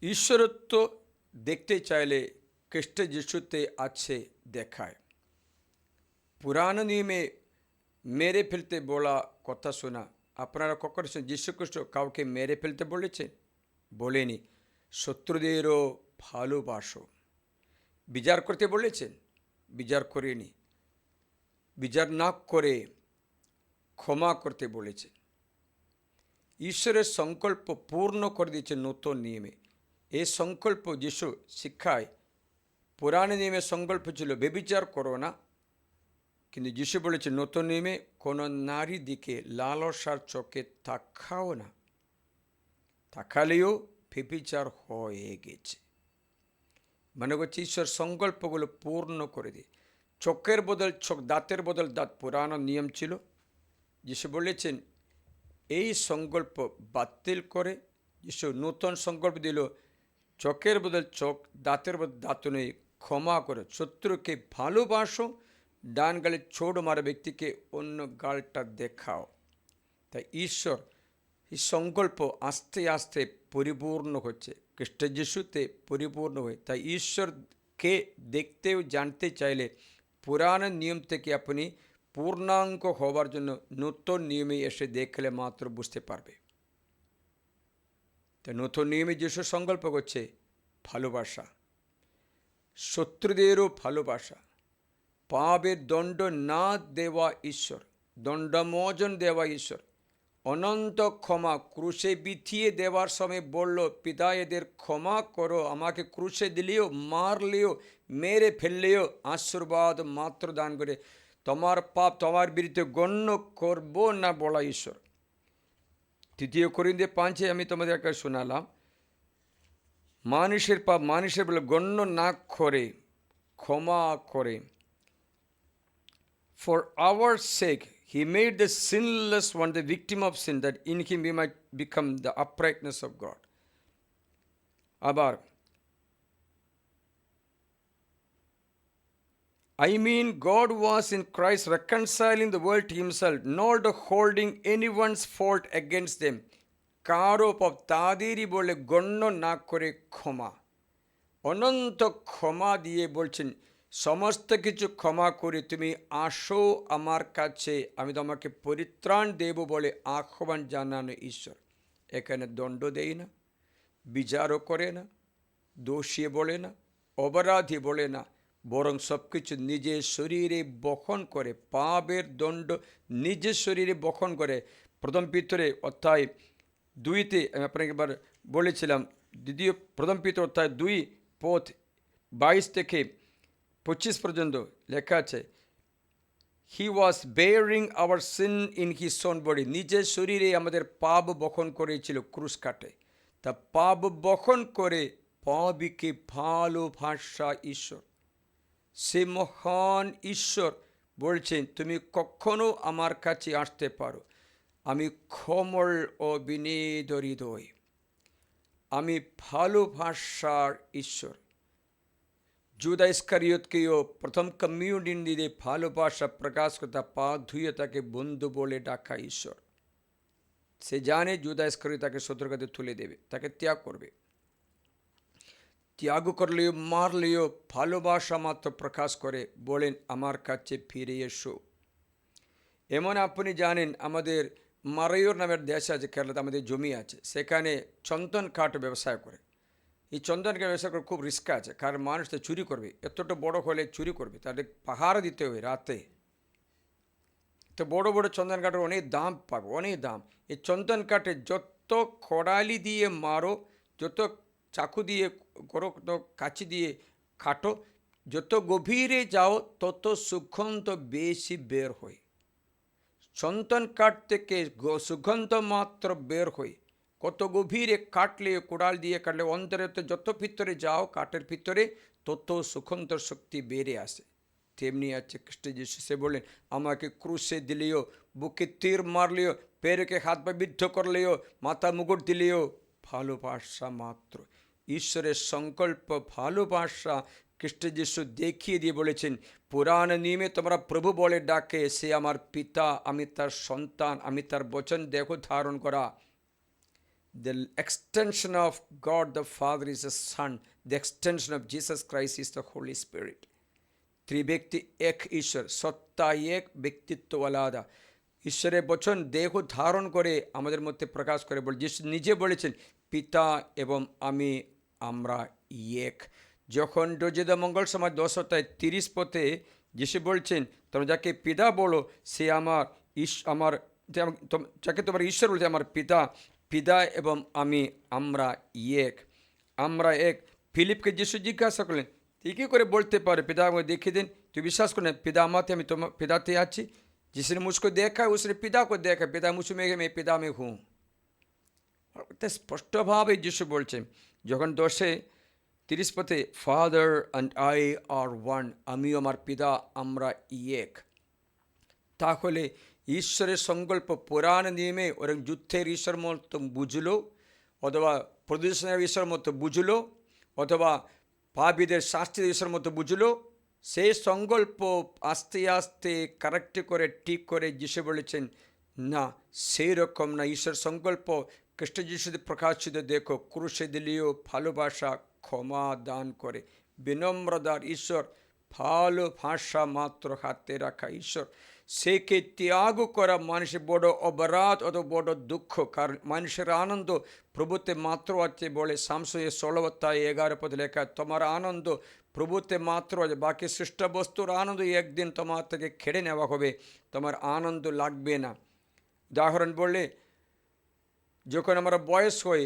ঈশ্বরত্ব দেখতে চাইলে খ্রিস্ট যিশুতে আছে দেখায়। পুরাণ নিয়মে মেরে ফেলতে বলা কথা শোনা, আপনারা কখনো যীশু খ্রিস্ট কাউকে মেরে ফেলতে বলেছে? বলেনি। শত্রুদেরও ভালোবাসো। বিচার করতে বলেছেন? বিচার করেনি। বিচার না করে ক্ষমা করতে বলেছেন। ঈশ্বরের সংকল্প পূর্ণ করে দিয়েছে নতুন নিয়মে। এই সংকল্প যিশু শিক্ষায়, পুরাণ নিয়মে সংকল্প ছিল বেবিচার করো না, কিন্তু যিশু বলেছে নতুন নিয়মে কোনো নারী দিকে লালসার চোখে তাকাও না, তাকালেও বেবিচার হয়ে গেছে। মানে হচ্ছে ঈশ্বর সংকল্পগুলো পূর্ণ করে দিয়ে চোখের বদল চোখ, দাঁতের বদল দাঁত পুরানো নিয়ম ছিল। যিশু বলেছেন এই সংকল্প বাতিল করে যিশু নতুন সংকল্প দিল, চোখের বদল চোখ, দাঁতের বদল দাঁত নেই, ক্ষমা করে, শত্রুকে ভালোবাসো, ডান গালে ছোট মারা ব্যক্তিকে অন্য গালটা দেখাও। তাই ঈশ্বর এই সংকল্প আস্তে আস্তে পরিপূর্ণ হচ্ছে, খ্রিস্ট যিশুতে পরিপূর্ণ হয়ে। তাই ঈশ্বরকে দেখতেও জানতে চাইলে পুরাণ নিয়ম থেকে আপনি পূর্ণাঙ্গ হওয়ার জন্য নতুন নিয়মে এসে দেখলে মাত্র বুঝতে পারবে। তাই নতুন নিয়মে যিশু সংকল্প করছে ভালোবাসা, শত্রুদেরও ভালোবাসা, পাপের দণ্ড না দেওয়া ঈশ্বর, দণ্ডমোচন দেওয়া ঈশ্বর, অনন্ত ক্ষমা, ক্রুশে বিথিয়ে দেওয়ার সময় বলল পিতা এদের ক্ষমা করো, আমাকে ক্রুশে দিলেও, মারলেও, মেরে ফেললেও আশীর্বাদ মাত্র দান করে তোমার পাপ তোমার বিরুদ্ধে গণ্য করব না বলা ঈশ্বর। 3 Corinthians 5 আমি তোমাদের একটা শোনালাম, মানুষের পাপ মানুষের বলে গণ্য না করে ক্ষমা করে। For our sake he made the sinless one the victim of sin, that in him we might become the uprightness of God. আবার I mean God was in Christ reconciling the world to himself, not holding anyone's fault against them. কারো পাপ তাদেরই বলে গণ্য না করে ক্ষমা, অনন্ত ক্ষমা দিয়ে বলছেন সমস্ত কিছু ক্ষমা করে তুমি আসো আমার কাছে, আমি তোমাকে পরিত্রাণ দেব বলে আহ্বান জানানো ঈশ্বর। এখানে দণ্ড দেয় না, বিচারও করে না, দোষী বলে না, অপরাধী বলে না, বরং সব কিছু নিজের শরীরে বহন করে, পাপের দণ্ড নিজের শরীরে বহন করে। 1 Peter অধ্যায় 2 আমি আপনাকে এবার বলেছিলাম, 1 Peter অধ্যায় 2 পদ 22 থেকে 25 পর্যন্ত লেখা আছে, he was bearing our sin in his own body, নিজের শরীরে আমাদের পাপ বহন করেছিল ক্রুশ কাটে। তা পাপ বহন করে পাপীকে ভালোবাসা ঈশ্বর, সে মহান ঈশ্বর বলছেন তুমি কখনো আমার কাছে আসতে পারো, আমি কোমল ও বিনীত হৃদয়, আমি ভালোবাসার ঈশ্বর। জুদা ইস্কারিয়তকেও প্রথম কমিউনিয়ন দিয়ে ভালোবাসা প্রকাশ করতে পা ধুয়ে তাকে বন্ধু বলে ডাকা ঈশ্বর। সে জানে জুদা ইস্কারিয়ত তাকে শত্রুর কাছে তুলে দেবে, তাকে ত্যাগ করবে। ত্যাগ করলেও মারলেও ভালোবাসা মাত্র প্রকাশ করে বলেন আমার কাছে ফিরে এসো। এমন আপনি জানেন আমাদের মারাইয়র নামের দেশ আছে কেরালাতে, আমাদের জমি আছে, সেখানে চন্দন কাঠ ব্যবসায় করে। এই চন্দন কাঠ ব্যবসা করে খুব রিস্ক আছে, কারণ মানুষ তো চুরি করবে, এতটা বড় হলে চুরি করবে, তাদের পাহাড় দিতে হবে রাতে। তো বড় বড় চন্দন কাঠের অনেক দাম পাবে, অনেক দাম। এই চন্দন কাঠে যত খড়ালি দিয়ে মারো, যত চাকু দিয়ে করো, যত কাঁচি দিয়ে কাটো, যত গভীরে যাও তত সুগন্ধ বেশি বের হয়। চন্দন কাঠ থেকে সুগন্ধ মাত্র বের হয়, কত গভীরে কাটলে, কোড়াল দিয়ে কাটলে, অন্তরে যত ভিতরে যাও কাঠের ভিতরে তত সুগন্ধ শক্তি বেড়ে আসে। তেমনি আছে খ্রিস্ট যিশু, সে বললেন আমাকে ক্রুশে দিলেও, বুকে তীর মারলেও, পেরকে হাত পা বিদ্ধ করলেও, মাথা মুকুট দিলেও ভালোবাসা মাত্র। ঈশ্বরের সংকল্প ভালোবাসা খ্রিস্ট যিশু দেখিয়ে দিয়ে বলেছেন, পুরাণ নিয়মে তোমরা প্রভু বলে ডাকে, সে আমার পিতা, আমি তার সন্তান, আমি তার বচন দেহ ধারণ করা। The extension of God the Father is the Son, the extension of Jesus Christ is the Holy Spirit. ত্রিব্যক্তি এক ঈশ্বর, সত্তা এক, ব্যক্তিত্ব আলাদা। ঈশ্বরের বচন দেহ ধারণ করে আমাদের মধ্যে প্রকাশ করে বলে যিশু নিজে বলেছেন পিতা এবং আমি আমরা এক। যখন রোজেদা মঙ্গল সমাজ 10:30 পথে যিশু বলছেন তোমরা যাকে পিতা বলো সে আমার আমার যাকে তোমার ঈশ্বর বলছে আমার পিতা, পিতা এবং আমি আমরা এক, আমরা এক। ফিলিপকে যিশু জিজ্ঞাসা করলেন তুই কী করে বলতে পারে পিতা আমাকে দেখিয়ে দিন, তুই বিশ্বাস করেন পিতা আমাতে আমি তোমার পিতাতে আছি। जिसने मुझको देखा है उसने पिता को देखा, पिता मुझ में मैं पिता में हूँ। স্পষ্টভাবে যিশু বলছেন যখন 10:30 পথে father and I are one, আমি আমার পিতা আমরা এক। তাহলে ঈশ্বরের সংকল্প পুরাণ নিয়মে ওরকম যুদ্ধের ঈশ্বর মতো বুঝলো, অথবা প্রদূষণের ঈশ্বর মতো বুঝলো, অথবা পাপীদের শাস্তির ঈশ্বর মতো বুঝলো, সেই সংকল্প আস্তে আস্তে কারেক্ট করে ঠিক করে যিশু বলেছেন না সেই রকম না। ঈশ্বর সংকল্প খ্রিস্ট যিশুতে প্রকাশিত দেখো, ক্রুশে দিলেও ভালোবাসা ক্ষমা দান করে, বিনম্রতার ঈশ্বর, ভালোবাসা মাত্র হাতে রাখা ঈশ্বর। সেকে ত্যাগ করা মানুষের বড় অপরাধ, অত বড় দুঃখ, কারণ মানুষের আনন্দ প্রভুতে মাত্র আছে বলে শামসুয়ে 16:11 পথে লেখা, তোমার আনন্দ প্রভুতে মাত্র আছে, বাকি সৃষ্ট বস্তুর আনন্দ একদিন তোমার থেকে কেড়ে নেওয়া হবে, তোমার আনন্দ লাগবে না। উদাহরণ বললে যখন আমরা বয়স হই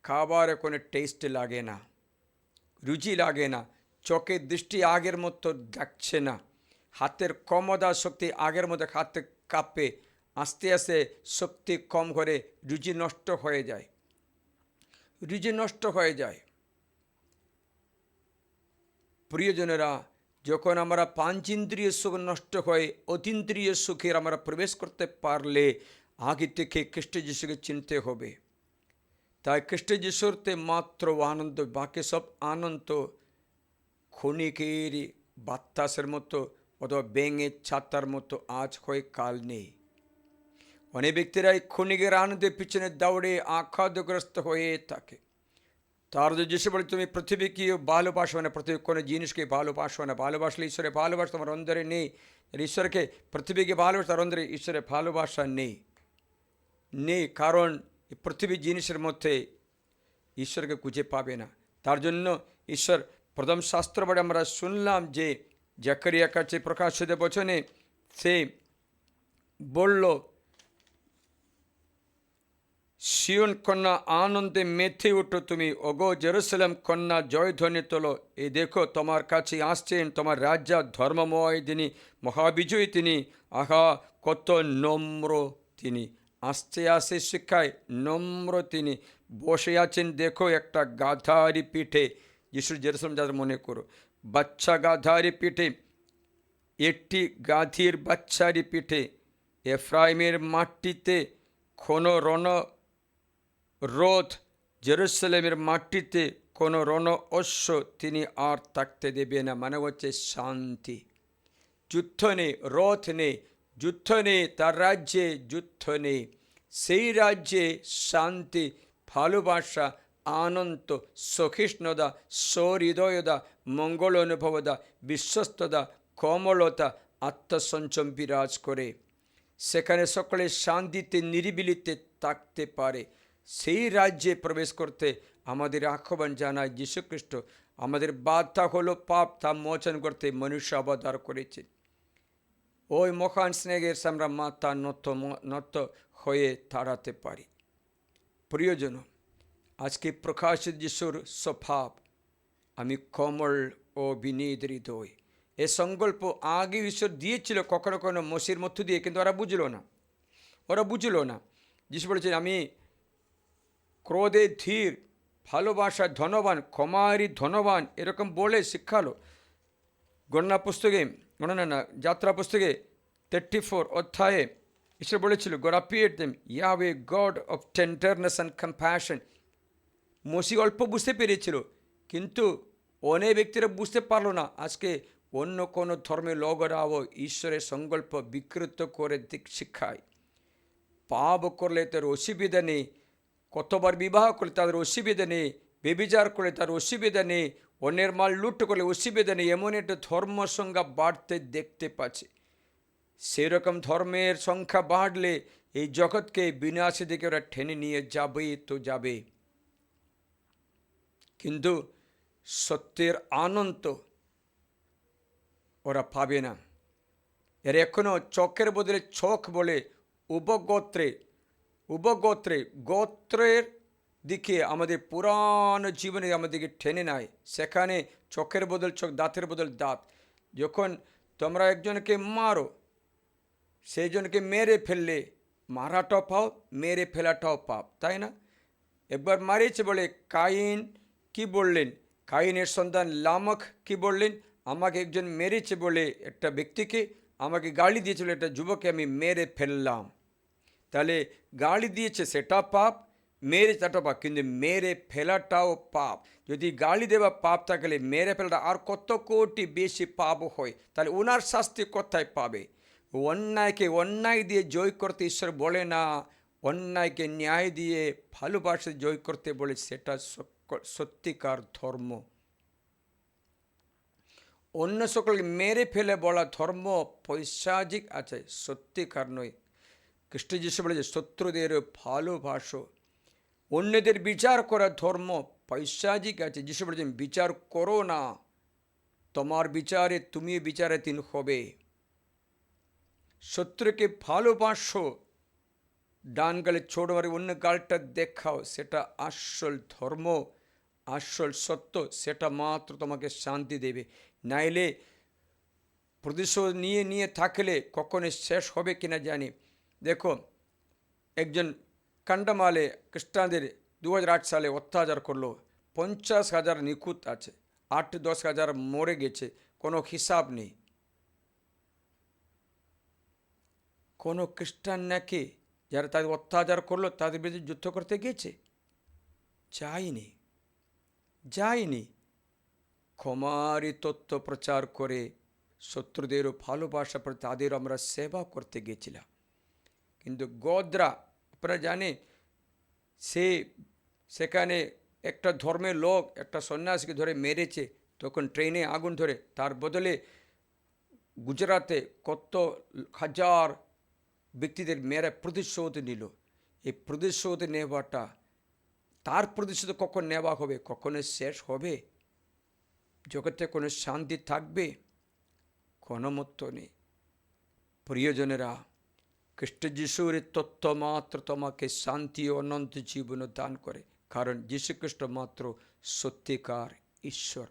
খাবার কোনো টেস্ট লাগে না, রুচি লাগে না, চোখের দৃষ্টি আগের মতো দেখছে না, হাতের ক্ষমতা শক্তি আগের মতো হাতে কাঁপে, আস্তে আস্তে শক্তি কম করে রুচি নষ্ট হয়ে যায়, রুচি নষ্ট হয়ে যায়। প্রিয়জনেরা, যখন আমরা পাঞ্চেন্দ্রিয় সুখ নষ্ট হয়, অতীন্দ্রিয় সুখের আমরা প্রবেশ করতে পারলে আগে থেকে খ্রিস্ট যিশুকে চিনতে হবে। তাই খ্রিস্ট যিশুতে মাত্র আনন্দ, বাকি সব আনন্দ ক্ষণিকের বাতাসের মতো অথবা ব্যাঙের ছাতার মতো আজ হয় কাল নেই। অনেক ব্যক্তিরা এই ক্ষণিকের আনন্দের পিছনে দৌড়ে আঘাতগ্রস্ত হয়ে থাকে। তার যিশু বলে তুমি পৃথিবীকে ভালোবাসো না, পৃথিবীর কোনো জিনিসকে ভালোবাসো না, ভালোবাসলে ঈশ্বরে ভালোবাসা তোমার অন্তরে নেই। ঈশ্বরকে পৃথিবীকে ভালোবাসা তার অন্তরে ঈশ্বরের ভালোবাসা নেই, নেই, কারণ পৃথিবীর জিনিসের মধ্যে ঈশ্বরকে খুঁজে পাবে না। তার জন্য ঈশ্বর প্রথম শাস্ত্র পড়ে আমরা শুনলাম যে জাকারিয়ার কাছে প্রকাশিত বচনে সে বলল, সিয়ন কন্যা আনন্দে মেতে উঠো তুমি, ওগো জেরুসালেম কন্যা জয়ধ্বনি তোলো। এই দেখো তোমার কাছে আসছেন তোমার রাজা, ধর্মময় তিনি, মহাবিজয়ী তিনি। আহা, কত নম্র তিনি, আসতে আসে শিক্ষায় নম্র তিনি। বসে আছেন দেখো একটা গাধারি পিঠে। যিশু জেরুসালেম যাদের মনে করো, বাচ্চা গাধারি পিঠে, একটি গাধীর বাচ্চারি পিঠে। এফ্রাইমের মাটিতে কোনো রোধ, জেরুসালেমের মাটিতে কোনো অশ্ব তিনি আর থাকতে দেবে না। মানে হচ্ছে শান্তি। যুদ্ধ নেই, রথ নেই, যুদ্ধ নেই, তার রাজ্যে যুদ্ধ নেই। সেই রাজ্যে শান্তি, ভালোবাসা, আনন্দ, সহিষ্ণুতা, সহৃদয়তা, মঙ্গল অনুভবতা, বিশ্বস্ততা, কোমলতা, আত্মসংযম বিরাজ করে। সেখানে সকলে শান্তিতে নিরিবিলিতে থাকতে পারে। সেই রাজ্যে প্রবেশ করতে আমাদের আহ্বান জানায় যীশুখ্রিস্ট। আমাদের বাধা হলো পাপ, তা মোচন করতে মনুষ্য অবতার করেছে। ওই মহান স্নেহের আমরা মাথা নত হয়ে দাঁড়াতে পারি। প্রিয়জন, আজকে প্রকাশিত যিশুর স্বভাব, আমি কোমল ও বিনীত হৃদয়। এ সংকল্প আগে ঈশ্বর দিয়েছিল কখনো কখনো মসির মধ্য দিয়ে, কিন্তু ওরা বুঝলো না। যিশু বলেছেন, আমি ক্রোধে ধীর, ভালোবাসা ধনবান, ক্ষমারি ধনবান, এরকম বলে শিক্ষালো। যাত্রা পুস্তকে 34 অধ্যায়ে ঈশ্বর বলেছিল, God appeared them, Yahweh God of tenderness and compassion. মসি অল্প বুঝতে পেরেছিল, কিন্তু অনেক ব্যক্তিরা বুঝতে পারলো না। আজকে অন্য কোনো ধর্মের লোকেরাও ঈশ্বরের সংকল্প বিকৃত করে দিক শিক্ষায়। পাপ করলে তার অসুবিধা নেই, কতবার বিবাহ করলে তাদের অসুবিধা নেই, বেবিচার করলে তার অসুবিধা নেই, অন্যের মাল লুট করলে অসুবিধা নেই, এমন একটা ধর্ম সংখ্যা বাড়তে দেখতে পাচ্ছে। সেরকম ধর্মের সংখ্যা বাড়লে এই জগৎকে বিনাশের দিকে ওরা টেনে নিয়ে যাবে তো যাবে, কিন্তু সত্যের আনন্দ ওরা পাবে না। এর এখনও চোখের বদলে চোখ বলে গোত্রের দিকে আমাদের পুরানো জীবনে আমাদেরকে টেনে নেয়। সেখানে চোখের বদল চোখ, দাঁতের বদল দাঁত। যখন তোমরা একজনকে মারো, সেই জনকে মেরে ফেললে মারাটাও পাও, মেরে ফেলাটাও পাপ, তাই না? একবার মারিয়েছে বলে কাইন কি বললেন, কাইনের সন্তান লামক কি বললেন, আমাকে একজন মেরেছে বলে, একটা ব্যক্তিকে আমাকে গালি দিয়েছিল, একটা যুবককে আমি মেরে ফেললাম। তাহলে গালি দিয়েছে সেটা পাপ, মেরে তাটাও পাপ, কিন্তু মেরে ফেলাটাও পাপ। যদি গালি দেওয়া পাপ থাকলে মেরে ফেলাটা আর কত কোটি বেশি পাপ হয়। তাহলে ওনার শাস্তি কোথায় পাবে? অন্যায়কে অন্যায় দিয়ে জয় করতে ঈশ্বর বলে না, অন্যায়কে ন্যায় দিয়ে ভালোবাসে জয় করতে বলে। সেটা সত্যিকার ধর্ম। অন্য সকলকে মেরে ফেলে বলা ধর্ম পৈশাচিক আছে, সত্যিকার নয়। খ্রিস্ট যিশু বলেছে, শত্রুদের ভালোবাসো। অন্যদের বিচার করা ধর্ম পৈশাচিক আছে। যিশু বলেছেন, বিচার করো না, তোমার বিচারে তুমি বিচারাধীন হবে। শত্রুকে ভালোবাসো, ডান গালে ছোট মারে অন্য গালটা দেখাও, সেটা আসল ধর্ম, আসল সত্য। সেটা মাত্র তোমাকে শান্তি দেবে। নাইলে প্রতিশোধ নিয়ে থাকলে কখনো শেষ হবে কিনা জানি। দেখো, একজন কান্ডামালে খ্রিস্টানদের 2008 সালে অত্যাচার করলো, 50,000 নিখুঁত আছে, 8-10,000 মরে গেছে, কোনো হিসাব নেই। কোনো খ্রিস্টান নাকি যারা তাদের অত্যাচার করলো তাদের বিরুদ্ধে যুদ্ধ করতে গেছে? যায়নি। ক্ষমারই তত্ত্ব প্রচার করে শত্রুদেরও ভালোবাসা করে তাদের আমরা সেবা করতে গেছিলাম। কিন্তু গোদরা, আপনারা জানেন, সেখানে একটা ধর্মের লোক একটা সন্ন্যাসীকে ধরে মেরেছে, তখন ট্রেনে আগুন ধরে, তার বদলে গুজরাতে কত হাজার ব্যক্তিদের মেরে প্রতিশোধ নিল। এই প্রতিশোধ নেওয়াটা, তার প্রতিশোধ কখন নেওয়া হবে, কখনো শেষ হবে? জগতে কোনো শান্তি থাকবে? কোনো মত নেই। প্রিয়জনেরা, খ্রিস্ট যিশুর তত্ত্ব মাত্র তোমাকে শান্তি ও অনন্ত জীবন দান করে, কারণ যীশু খ্রিস্ট মাত্র সত্যিকার ঈশ্বর।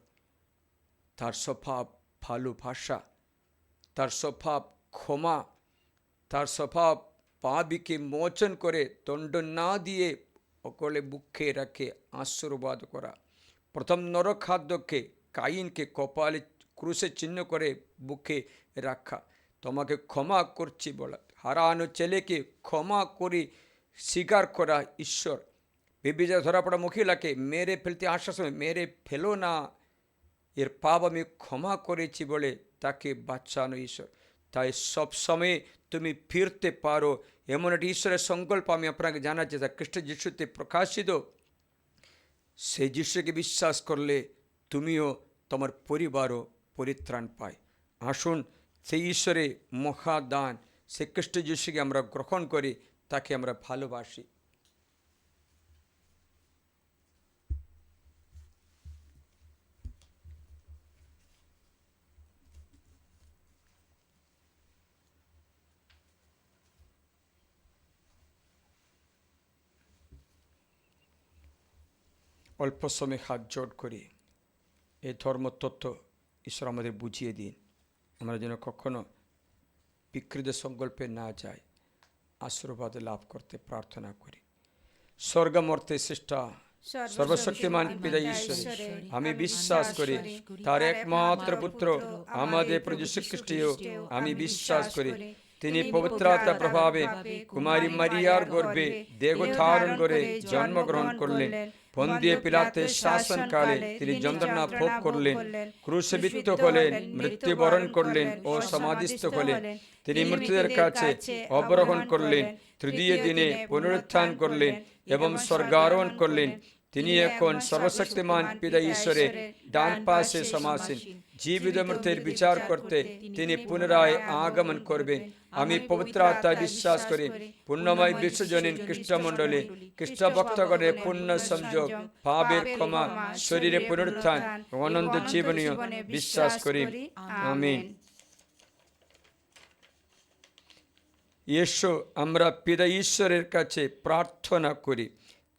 তার স্বভাব ভালোবাসা, তার স্বভাব ক্ষমা, তার স্বভাব পাপীকে মোচন করে দণ্ড না দিয়ে অকলে বুকে রাখে আশীর্বাদ করা। প্রথম নরখাদ্যকে কাইনকে কপালে ক্রুশে চিহ্ন করে বুকে রাখা। তোমাকে ক্ষমা করছি বলা, হারানো ছেলেকে ক্ষমা করে স্বীকার করা ঈশ্বর। বিবিচার ধরা পড়া মহিলাকে মেরে ফেলতে আসার সময় মেরে ফেলো না, এর পাপ আমি ক্ষমা করেছি বলে তাকে বাঁচানো ঈশ্বর। তাই সবসময় তুমি ফিরতে পারো, এমন একটি ঈশ্বরের সংকল্প আমি আপনাকে জানাচ্ছি, তা খ্রিস্ট যিশুতে প্রকাশিত। সেই যিশুকে বিশ্বাস করলে তুমিও তোমার পরিবারও পরিত্রাণ পায়। আসুন সেই ঈশ্বরের মহাদান, সেই খ্রিস্ট যিশুকে আমরা গ্রহণ করি, তাকে আমরা ভালোবাসি। অল্প সময় হাত জোট করি, এই ধর্মতত্ত্ব ঈশ্বর আমাদের বুঝিয়ে দিন, আমরা যেন কখনো বিকৃত সংকল্পে না যাই। আশীর্বাদ লাভ করতে প্রার্থনা করি। স্বর্গমর্তে সৃষ্টা সর্বশক্তিমান পিতা ঈশ্বরে আমি বিশ্বাস করি, তার একমাত্র পুত্র আমাদের প্রভু যীশু খ্রিস্টও আমি বিশ্বাস করি। তিনি পবিত্র আত্মার প্রভাবে কুমারী মারিয়ার গর্ভে দেহ ধারণ করে জন্মগ্রহণ করলেন। পন্তিয়া পিলাতের শাসনকালে তিনি যন্ত্রণা ভোগ করলেন, ক্রুশবিদ্ধ হলেন, মৃত্যুবরণ করলেন ও সমাধিস্থ হলেন। তিনি মৃত্যুদের কাছে অবরোহণ করলেন, তৃতীয় দিনে পুনরুত্থান করলেন এবং স্বর্গারোহণ করলেন। তিনি এখন সর্বশক্তিমান পিতা ঈশ্বরে ডান পাশে সমাসীন। জীবিত মৃতের বিচার করতে তিনি পুনরায় আগমন করবেন। আমি পবিত্র আত্মায় বিশ্বাস করি, পূর্ণময় বিশ্বজনীন খ্রিস্টমণ্ডলী, খ্রিস্ট ভক্তগণের পূর্ণ সংযোগ, পাপের ক্ষমা, শরীরে পুনরুত্থান ও অনন্ত জীবনীয় বিশ্বাস করি। আমিন। এসো আমরা পিতা ঈশ্বরের কাছে প্রার্থনা করি,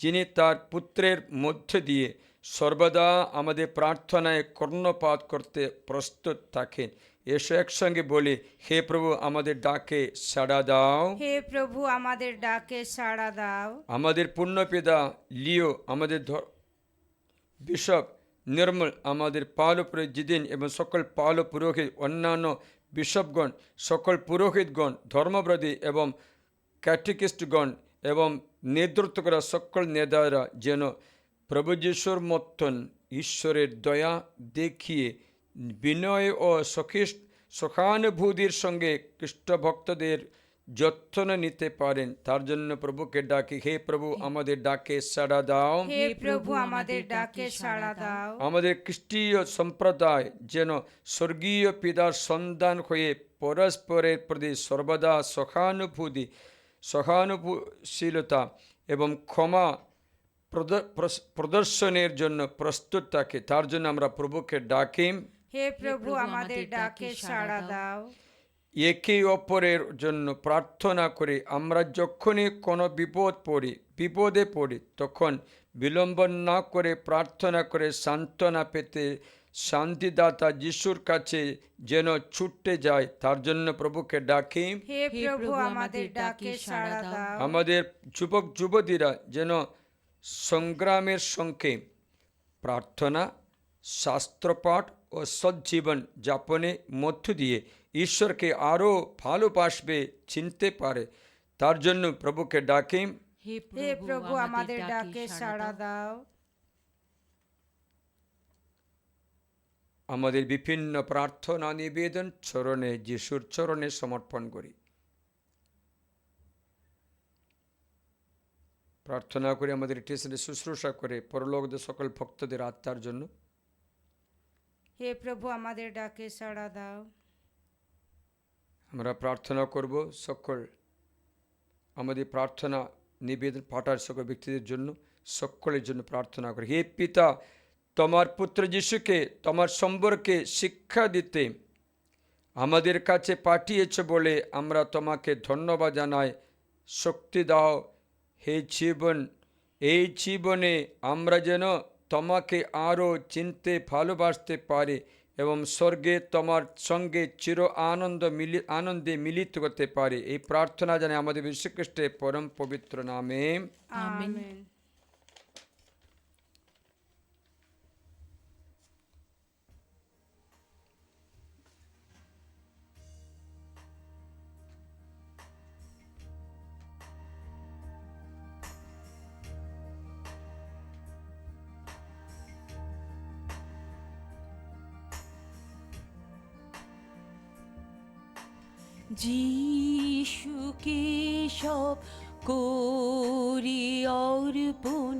যিনি তার পুত্রের মধ্য দিয়ে সর্বদা আমাদের প্রার্থনায় কর্ণপাত করতে প্রস্তুত থাকেন। এসো একসঙ্গে বলি, হে প্রভু আমাদের ডাকে সাড়া দাও। হে প্রভু আমাদের ডাকে সাড়া দাও। আমাদের পূর্ণ পিতা লিও, আমাদের বিশপ নির্মল, আমাদের পালপ্রজিদিন এবং সকল পাল পুরোহিত, অন্যান্য বিশপগণ, সকল পুরোহিতগণ, ধর্মব্রতী এবং ক্যাটেকিস্টগণ এবং নেতৃত্ব করা সকল নেতারা যেন প্রভু যিশুর মতন ঈশ্বরের দয়া দেখিয়ে বিনয় ও সহানুভূতির সঙ্গে খ্রিস্ট ভক্তদের যত্ন নিতে পারেন, তার জন্য প্রভুকে ডাকি। হে প্রভু আমাদের ডাকে সাড়া দাও। হে প্রভু আমাদের ডাকে সাড়া দাও। আমাদের খ্রিস্টীয় সম্প্রদায় যেন স্বর্গীয় পিতার সন্তান হয়ে পরস্পরের প্রতি সর্বদা সহানুভূতিশীলতা এবং ক্ষমা প্রদর্শনের জন্য প্রস্তুত থাকে, তার জন্য আমরা প্রভুকে ডাকি। হে প্রভু আমাদের ডাকে সাড়া দাও। একে অপরের জন্য প্রার্থনা করি। আমরা যখনই কোনো বিপদে পড়ি তখন বিলম্ব না করে প্রার্থনা করে সান্ত্বনা পেতে শান্তিদাতা যিশুর কাছে যেন ছুটে যায়, তার জন্য প্রভুকে ডাকি। হে প্রভু আমাদের ডাকে সাড়া দাও। আমাদের যুবক যুবতীরা যেন সংগ্রামের সঙ্গে প্রার্থনা, শাস্ত্রপাঠ ও সজ্জীবন যাপনের মধ্য দিয়ে ঈশ্বরকে আরও ভালোবাসবে, চিনতে পারে, তার জন্য প্রভুকে ডাকি। হে প্রভু আমাদের ডাকে সাড়া দাও। আমাদের বিভিন্ন প্রার্থনা নিবেদন চরণে যিশুর চরণে সমর্পণ করি। প্রার্থনা করে আমাদের স্টেশনে শুশ্রূষা করে পরলোকদের সকল ভক্তদের আত্মার জন্য। হে প্রভু আমাদের ডাকে সাড়া দাও। আমরা প্রার্থনা করব সকল আমাদের প্রার্থনা নিবেদন পাঠার সকল ব্যক্তিদের জন্য, সকলের জন্য প্রার্থনা করি। হে পিতা, তোমার পুত্র যিশুকে তোমার সম্পর্কে শিক্ষা দিতে আমাদের কাছে পাঠিয়েছ বলে আমরা তোমাকে ধন্যবাদ জানাই। শক্তি দাও হে জীবন, এই জীবনে আমরা যেন তোমাকে আরও চিনতে ভালোবাসতে পারি এবং স্বর্গে তোমার সঙ্গে চির আনন্দে মিলিত করতে পারি। এই প্রার্থনা জানে আমাদের যীশুখ্রিস্টের পরম পবিত্র নামে। আমেন। যিশুকে সব করি অর্পণ,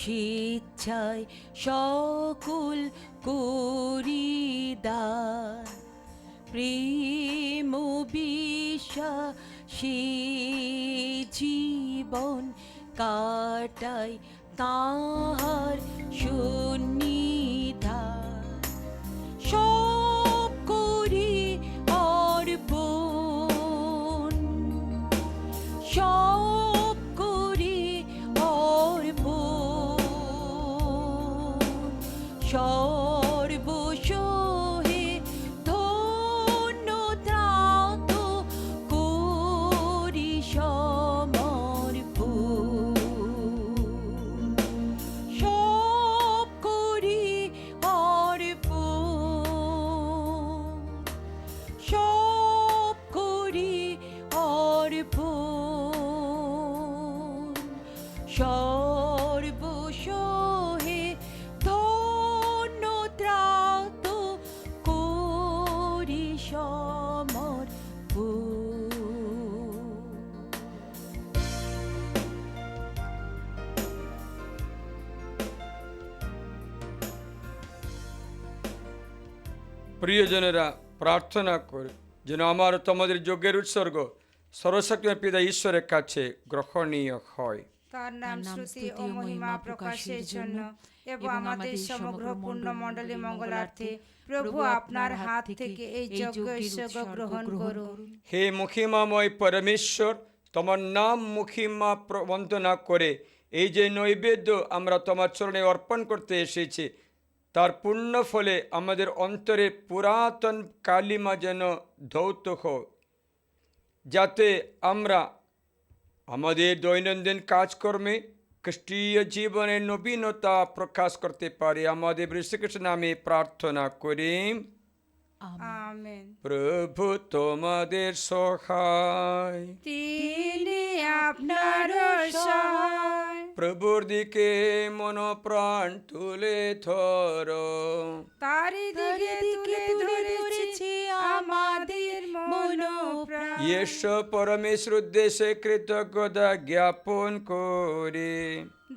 স্বেচ্ছায় সকল করি দান, প্রেম বিশ্বাসে জীবন কাটাই তাহার সন্নিধান। সব করি অর্পণ, সব করি অর্পণ, সর্বসহে ধন্য ত্রাত করি সমর্পণ। সব করি অর্পণ, সব করি অর্পণ, সর্বসহে ধন্য ত্রাত করি সমর্পণ। প্রিয়জনেরা, প্রার্থনা করে যেন আমার তোমাদের যজ্ঞের উৎসর্গ সর্বশক্তিমান পিতা ঈশ্বরের কাছে গ্রহণীয় হয়। তার নাম শ্রুতি ও মহিমা প্রকাশের জন্য এবং আমাদের সমগ্র পূর্ণ মণ্ডলী মঙ্গলার্থে প্রভু আপনার হাত থেকে এই যজ্ঞ উৎসর্গ গ্রহণ করুন। হে মহিমাময় পরমেশ্বর, তোমার নাম মহিমা বন্দনা করে এই যে নৈবেদ্য আমরা তোমার চরণে অর্পণ করতে এসেছি, তার পূর্ণ ফলে আমাদের অন্তরে পুরাতন কালিমা যেন ধৌত হয়, যাতে আমরা আমাদের দৈনন্দিন কাজকর্মে খ্রিস্টীয় জীবনের নবীনতা প্রকাশ করতে পারি। আমাদের যীশুখ্রিস্ট নামে প্রার্থনা করি। আমেন। প্রভু তোমাদের সহায়, তিনি আপনার সহায়। প্রভুর দিকে মন প্রাণ তুলে ধরো, তারি দিকে ধরেছি আমাদের মনোপ্রাণ। ঈশ্বর পরমেশ্বর উদ্দেশ্যে কৃতজ্ঞতা জ্ঞাপন করে।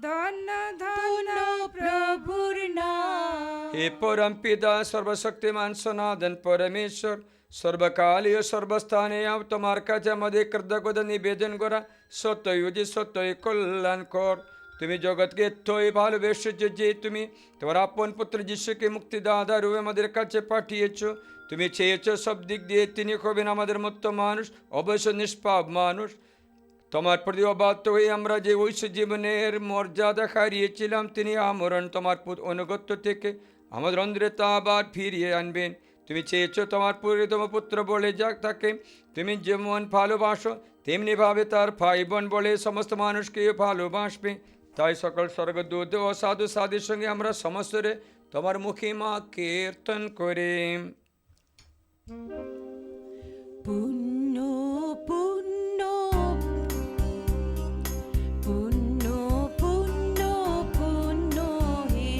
ধন্য ধন্য প্রভুর নাম। হে পরম পিতা সর্বশক্তিমান সনাতন পরমেশ্বর, সর্বকালীয় সর্বস্থানে তোমার কাছে আমাদের কৃতজ্ঞতা নিবেদন করা সত্যই কল্যাণকর। তুমি জগৎকে এতই ভালোবেসেছ যে তুমি তোমার আপন পুত্র যিশুকে মুক্তিদাতা রূপে আমাদের কাছে পাঠিয়েছ। তুমি চেয়েছ সব দিক দিয়ে তিনি হবেন আমাদের মতো মানুষ, অবশ্য নিষ্পাপ মানুষ। তোমার প্রতি অবাধ্য হয়ে আমরা যে ঐশ্ব জীবনের মর্যাদা হারিয়েছিলাম, তিনি আমরণ তোমার অনুগত্য থেকে আমাদের অন্তরে তা আবার ফিরিয়ে আনবেন। তুমি চেয়েছ তোমার প্রিয়তম পুত্র বলে যা তাকে তুমি যেমন ভালোবাসো, তেমনিভাবে তার ভাই বোন বলে সমস্ত মানুষকে ভালোবাসবে। তাই সকল স্বর্গদূত ও সাধু সাধুর সঙ্গে আমরা সমস্তরে তোমার মহিমা কীর্তন করে। পুণ্য পুণ্য পুণ্য পুণ্য পুণ্য হে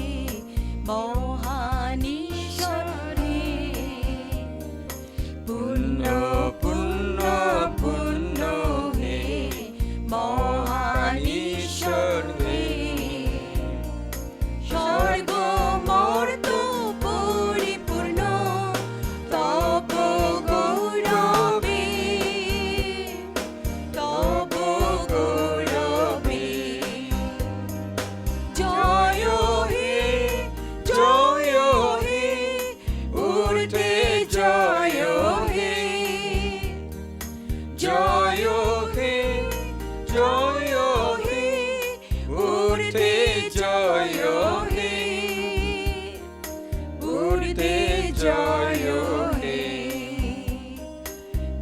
মহান ঈশ্বর হে। পুণ্য পুণ্য পুণ্য হে মহান ঈশ্বর হে। স্বর্গ মর্ত পরিপূর্ণ তব গৌরবে, তব গৌরবে। জয় হে জয় জয় হে, ঊর্ধ্বে জয় হে।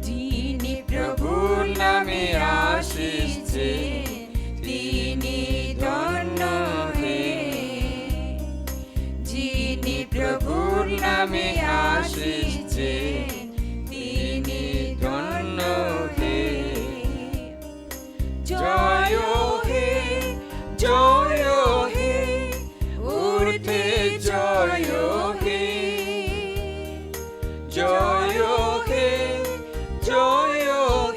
যিনি প্রভুর নামে আসিছে, তিনি ধন্য হে। যিনি প্রভুর নামে আসিছে, তিনি ধন্য হে। জয় হে, জয় হে, ঊর্ধ্বে জয় হে। জয় হে, জয়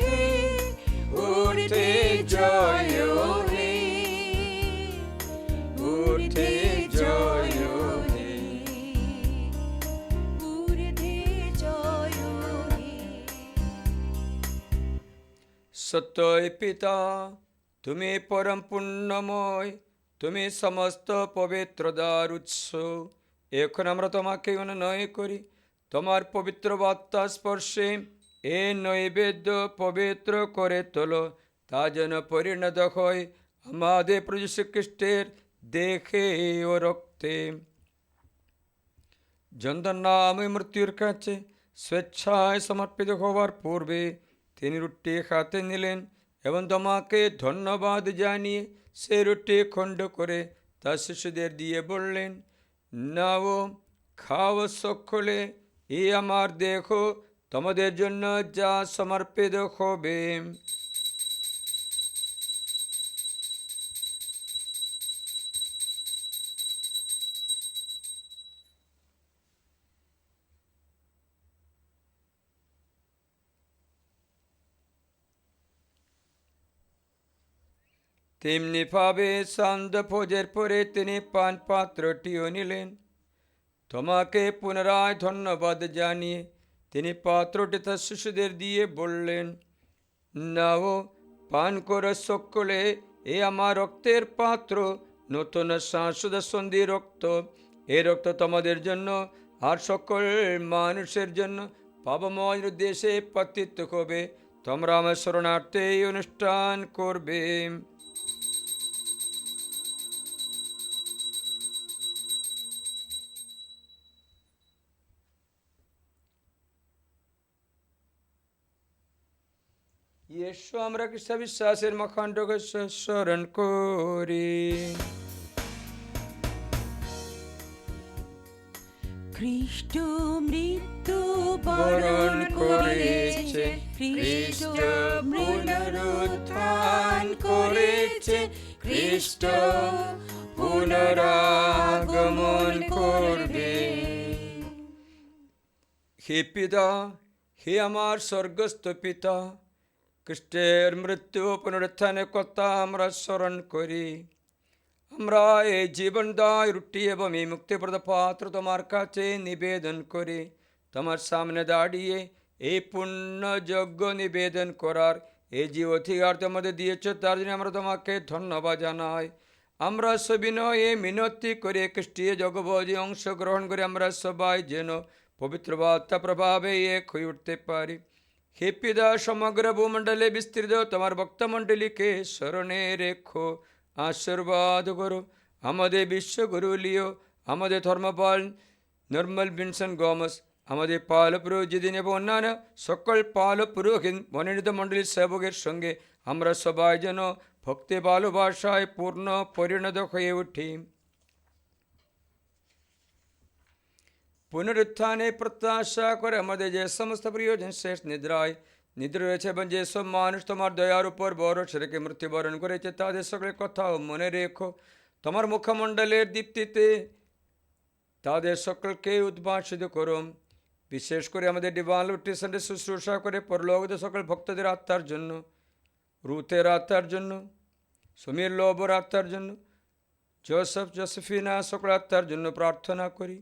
হে, ঊর্ধ্বে জয় হে। ঊর্ধ্বে জয় হে, ঊর্ধ্বে জয় হে। সত্যই পিতা, তুমি পরম পুণ্যময়, তুমি সমস্ত পবিত্রতার উৎস। এখন আমরা তোমাকে অনুনয় করি, তোমার পবিত্র বার্তা স্পর্শে এ নৈবেদ্য পবিত্র করে তোলো, তা যেন পরিণত হয় আমাদের প্রভু যীশু খ্রিস্টের দেহে ও রক্তে। জন্তার নাম মৃত্যুর কাছে স্বেচ্ছায় সমর্পিত হওয়ার পূর্বে তিনি রুটি হাতে নিলেন এবং তোমাকে ধন্যবাদ জানিয়ে সে রুটি খণ্ড করে তার শিশুদের দিয়ে বললেন, নাও, খাও সকলে, এই আমার দেহ তোমাদের জন্য যা সমর্পিত হবে। তেমনি ভাবে সন্ধ্যা ভোজের পরে তিনি পান পাত্রটিও নিলেন, তোমাকে পুনরায় ধন্যবাদ জানিয়ে তিনি পাত্রটি তার শিশুদের দিয়ে বললেন, নাও, পান করো সকলে, এ আমার রক্তের পাত্র, নতুন শাশ্বত সন্ধি রক্ত। এই রক্ত তোমাদের জন্য আর সকল মানুষের জন্য পাপময় দেশে পতিত হবে। তোমরা আমার শরণার্থে এই অনুষ্ঠান করবে। ইয়েশু আমরা খ্রিস্ট বিশ্বাসের মখণ্ডকে স্মরণ করি। খ্রিস্ট মৃত্যু বরণ বরণ করেছে, করেছে, খ্রিস্ট পুনরুত্থান করেছে, খ্রিস্ট পুনরাগমন করবে। হে পিতা, হে আমার স্বর্গস্থ পিতা, খ্রিস্টের মৃত্যু ও পুনরুত্থানের কথা আমরা স্মরণ করি। আমরা এই জীবনদায় রুটি এবং এই মুক্তিপ্রদ পাত্র তোমার কাছে নিবেদন করি। তোমার সামনে দাঁড়িয়ে এই পুণ্যযজ্ঞ নিবেদন করার এই যে অধিকার তোমাদের দিয়েছ, তার জন্য আমরা তোমাকে ধন্যবাদ জানাই। আমরা সবিনয়ে মিনতি করে খ্রিস্টীয় জগবজে অংশগ্রহণ করে আমরা সবাই যেন পবিত্র বার্তা প্রভাবে এক হয়ে উঠতে পারি। হে পিতা, সমগ্র ভূমণ্ডলে বিস্তৃত তোমার ভক্তমণ্ডলীকে স্মরণে রেখো, আশীর্বাদ করো। আমাদের বিশ্বগুরু লিও, আমাদের ধর্মপাল নর্মাল ভিনসেন্ট গোমস, আমাদের পাল পুরোহিত এবং অন্যান্য সকল পাল পুরোহিত মনোনীত মণ্ডলীর সেবকের সঙ্গে আমরা সবাই যেন ভক্তি ভালোবাসায় পূর্ণ পরিণত হয়ে উঠি। পুনরুত্থানে প্রত্যাশা করে আমাদের যে সমস্ত প্রিয়জন শেষ নিদ্রা রয়েছে এবং যেসব মানুষ তোমার দয়ার উপর ভরসা রেখে মৃত্যুবরণ করেছে, তাদের সকলের কথাও মনে রেখো। তোমার মুখমণ্ডলের দীপ্তিতে তাদের সকলকে উদ্ভাসিত করো। বিশেষ করে আমাদের ডিভাইন নিউট্রিশনের শুশ্রূষা করে পরলোকিত সকল ভক্তদের আত্মার জন্য, রুথের আত্মার জন্য, সমীর লোবর আত্মার জন্য, জোসেফিনা সকল আত্মার জন্য প্রার্থনা করি।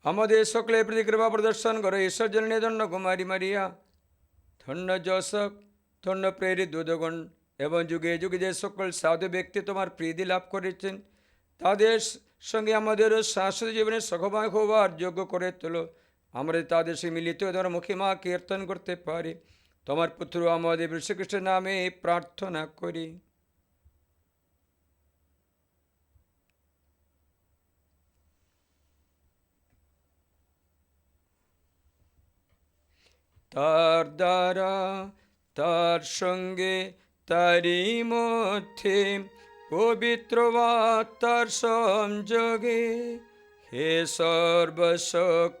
আমাদের সকলের প্রতি কৃপা প্রদর্শন করে ঈশ্বর জননী ধন্য কুমারী মারিয়া, ধন্য জোসেফ, ধন্য প্রেরিত দূতগণ এবং যুগে যুগে যে সকল সাধু ব্যক্তি তোমার প্রীতি লাভ করেছেন, তাদের সঙ্গে আমাদেরও শাশ্বত জীবনের সখময় হওয়ার যোগ্য করে তোলো। আমরা তাদের সঙ্গে মিলিত তোমার মহিমা কীর্তন করতে পারি। তোমার পুত্র আমাদের যীশু খ্রিস্টের নামে প্রার্থনা করি। তার দ্বারা, তার সঙ্গে, তারই মধ্যে পবিত্র আত্মার সংযোগে, হে সর্বশক্তিমান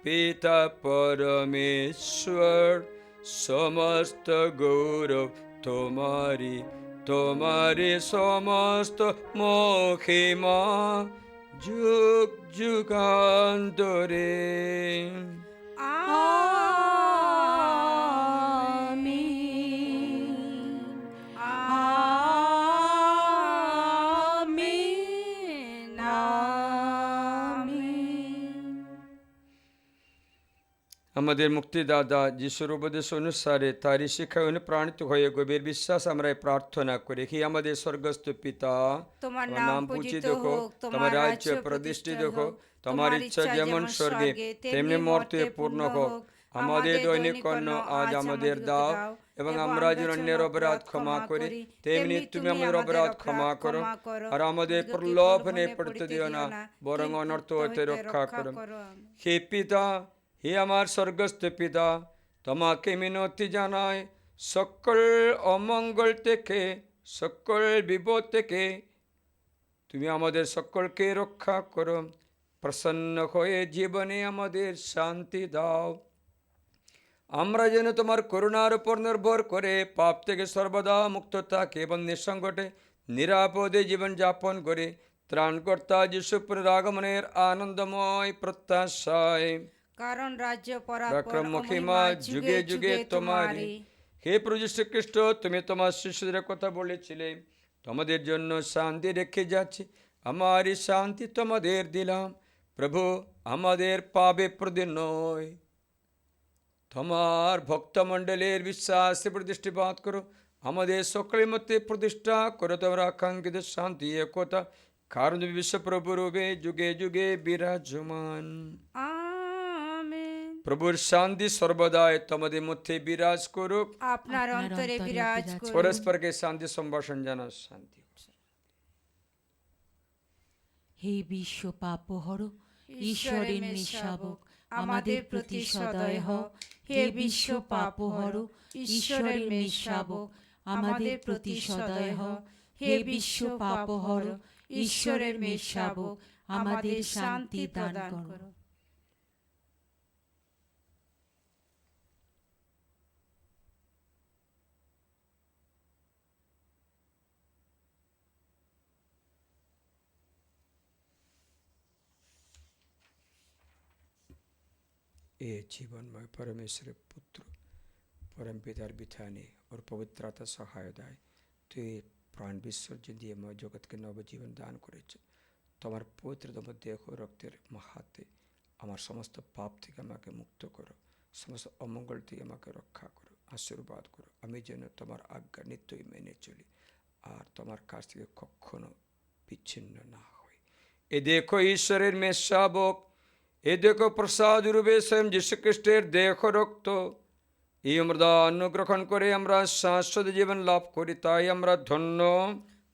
পিতা পরমেশ্বর, সমস্ত গৌরব তোমারি, তোমারি সমস্ত মহিমা যুগ যুগান্তরে। আমিন। আমিন। আমিন। আমাদের মুক্তিদাতা যিশুর উপদেশ অনুসারে তারই শিক্ষায় অনুপ্রাণিত হয়ে গভীর বিশ্বাস আমরা এই প্রার্থনা করি, হে আমাদের স্বর্গস্থ পিতা, তোমার তোমার নাম নাম পূজিত পূজিত হোক, হোক, তোমার রাজ্য প্রতিষ্ঠিত হোক, তোমার ইচ্ছা যেমন স্বর্গে তেমনি মর্তে পূর্ণ হোক। আমাদের দৈনিক অন্ন আজ আমাদের দাও, এবং আমরা যে অন্যের অপরাধ ক্ষমা করি তেমনি তুমি আমাদের অপরাধ ক্ষমা করো, আর আমাদের প্রলোভনে পড়তে দিও না, বরং অনর্থ হতে রক্ষা করো। হে পিতা, হে আমার স্বর্গস্থ পিতা, তোমাকে মিনতি জানাই, সকল অমঙ্গল থেকে, সকল বিপদ থেকে তুমি আমাদের সকলকে রক্ষা করো। প্রসন্ন হয়ে জীবনে আমাদের শান্তি দাও। আমরা যেন তোমার করুণার উপর নির্ভর করে পাপ থেকে সর্বদা মুক্ত থাকি এবং নিঃসঙ্কটে নিরাপদে জীবনযাপন করি। ত্রাণকর্তা যিশুপুরের আগমনের আনন্দময় প্রত্যাশায়। কারণ রাজ্য পরাক্রম পরাক্রম মহিমা যুগে যুগে তোমারই। হে প্রভু যীশু খ্রিস্ট, তুমি তোমার শিষ্যদের কথা বলেছিলে, তোমাদের জন্য শান্তি রেখে যাচ্ছি, আমার এই শান্তি তোমাদের দিলাম। প্রভু, আমাদের পাবে প্রতি নয়, তোমার ভক্তমণ্ডলের বিশ্বাসে প্রতিষ্ঠিপাত করো। আমাদের সকলের মধ্যে প্রতিষ্ঠা করো তোমার আকাঙ্ক্ষিত শান্তি একতা, কারণ তুমি বিশ্বপ্রভু রূপে যুগে যুগে বিরাজমান। আমেন। প্রভুর শান্তি সর্বদাই তোমাদের মধ্যে বিরাজ করুক। আপনার অন্তরে বিরাজ করুন। পরস্পরকে শান্তি সম্ভাষণ জানা। শান্তি। হে বিশ্ব পাপহর ঈশ্বরের মেষশাবক, আমাদের প্রতি সদয় হও। হে বিশ্ব পাপহর ঈশ্বরের মেষশাবক, আমাদের প্রতি সদয় হও। হে বিশ্ব পাপহর ঈশ্বরের মেষশাবক, আমাদের শান্তি দান করো। এ জীবনময় পরমেশ্বরের পুত্র পরম পিতার বিধানে ওর পবিত্রতা সহায়তায় তুই প্রাণ বিসর্জন দিয়ে ময় জগৎকে নবজীবন দান করেছ। তোমার পবিত্রতম দেহ রক্তের মাহাতে আমার সমস্ত পাপ থেকে আমাকে মুক্ত করো, সমস্ত অমঙ্গল থেকে আমাকে রক্ষা করো, আশীর্বাদ করো। আমি যেন তোমার আজ্ঞা নিত্যই মেনে চলি আর তোমার কাছ থেকে কখনো বিচ্ছিন্ন না হই। এ দেখো ঈশ্বরের মেষশাবক, এ দেখো প্রসাদ রূপে স্বয়ং যীশুখ্রিস্টের দেহ রক্ত। এই আমরা অন্ন গ্রহণ করে আমরা শাশ্বত জীবন লাভ করি, তাই আমরা ধন্য।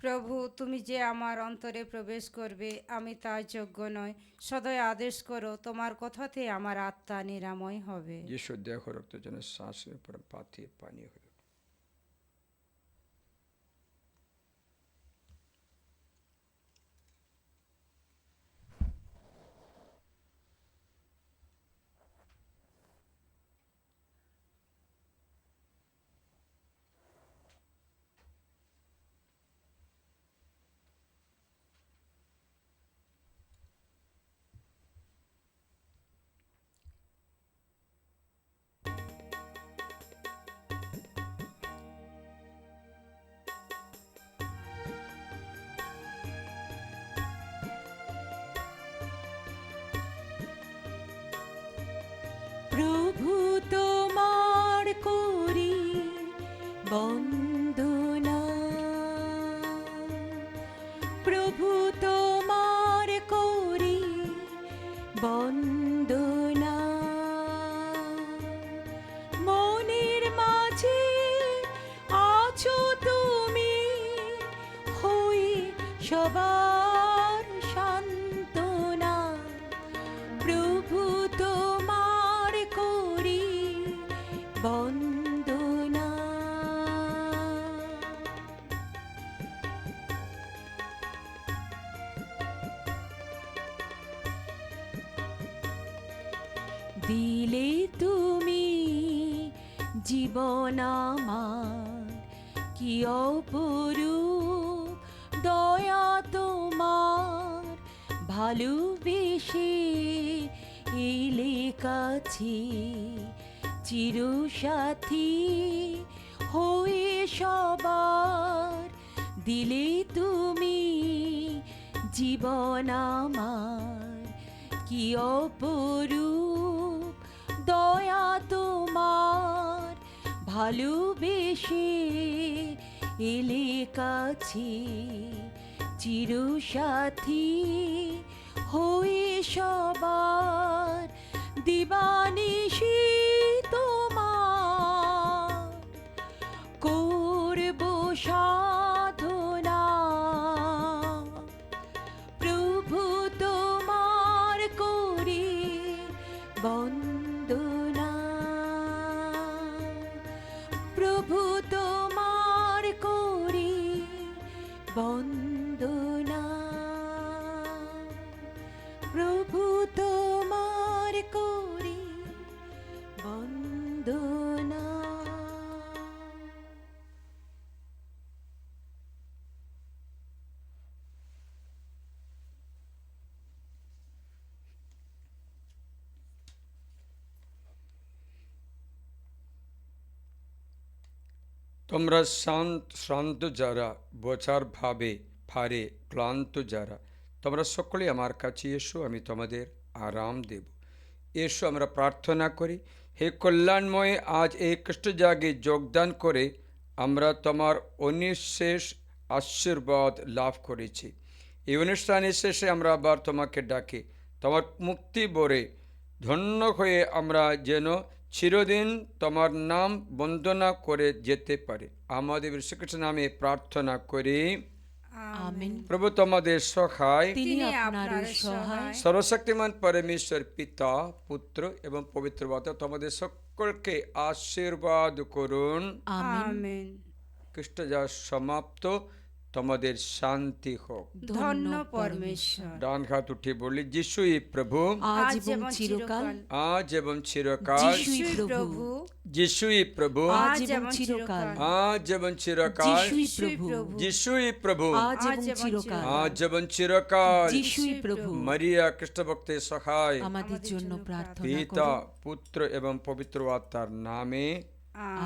প্রভু, তুমি যে আমার অন্তরে প্রবেশ করবে আমি তার যোগ্য নই, সদয় আদেশ করো, তোমার কথাতে আমার আত্মা নিরাময় হবে। যিশুর দেহ রক্ত যেন শ্বাসের উপর পাতিয়ে পানি হয়ে প্রভু তোমার করি বন্দনা, প্রভু তোমার করি বন্দনা। মনের মাঝে আছো তুমি, হই সবার সান্ত্বনা। প্রভু তোমার করি দিলে তুমি জীবন আমার, কি অপরূপ দয়া তোমার, ভালোবেসে এলে কাছে, চিরসাথী হয়ে সবার, দিলে তুমি জীবন আমার, কি অপরূপ দয়া তোমার, ভালোবেসে এলে কাছে, চিরসাথী হয়ে সবার, দিবানিশি তোমার করব সাধনা, প্রভু তোমার করি বন্দনা, প্রভু তোমার করি বন্দনা, প্রভু তোমার করি বন্দনা। তোমরা শ্রান্ত যারা, বোঝার ভাবে ভারে ক্লান্ত যারা, তোমরা সকলে আমার কাছে এসো, আমি তোমাদের আরাম দেব। এসো আমরা প্রার্থনা করি। হে কল্যাণময়, আজ এই কষ্টজাগে যোগদান করে আমরা তোমার অনিঃশেষ আশীর্বাদ লাভ করেছি। এই অনুষ্ঠানের শেষে আমরা আবার তোমাকে ডাকি, তোমার মুক্তি বরে ধন্য হয়ে আমরা যেন চিরদিন তোমার নাম বন্দনা করে যেতে পারি। আমাদের শ্রীকৃষ্ণ নামে প্রার্থনা করি, আমেন। প্রভু তোমাদের সহায়, তিনি আপনারও সহায়। সর্বশক্তিমান পরমেশ্বর পিতা, পুত্র এবং পবিত্র আত্মা তোমাদের সকলকে আশীর্বাদ করুন। আমেন। খ্রিস্টজা সমাপ্ত, তোমাদের শান্তি হোক। ধন্য পরমেশ্বর। ডান হাত উঠে বলি, যিশুই প্রভু, আজ এবং চিরকাল, আজ এবং চিরকাল, যিশুই প্রভু, যিশুই প্রভু, আজ এবং চিরকাল, আজ এবং চিরকাল, যিশুই প্রভু, যিশুই প্রভু, আজ এবং চিরকাল, আজ এবং চিরকাল। যিশুই প্রভু, মারিয়া খ্রিস্ট ভক্তের সহায়, আমাদের জন্য প্রার্থনা পিতা, করুন। পুত্র এবং পবিত্র আত্মার নামে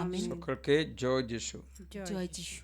আমেন। সকলকে জয় যিশু। জয় যিশু।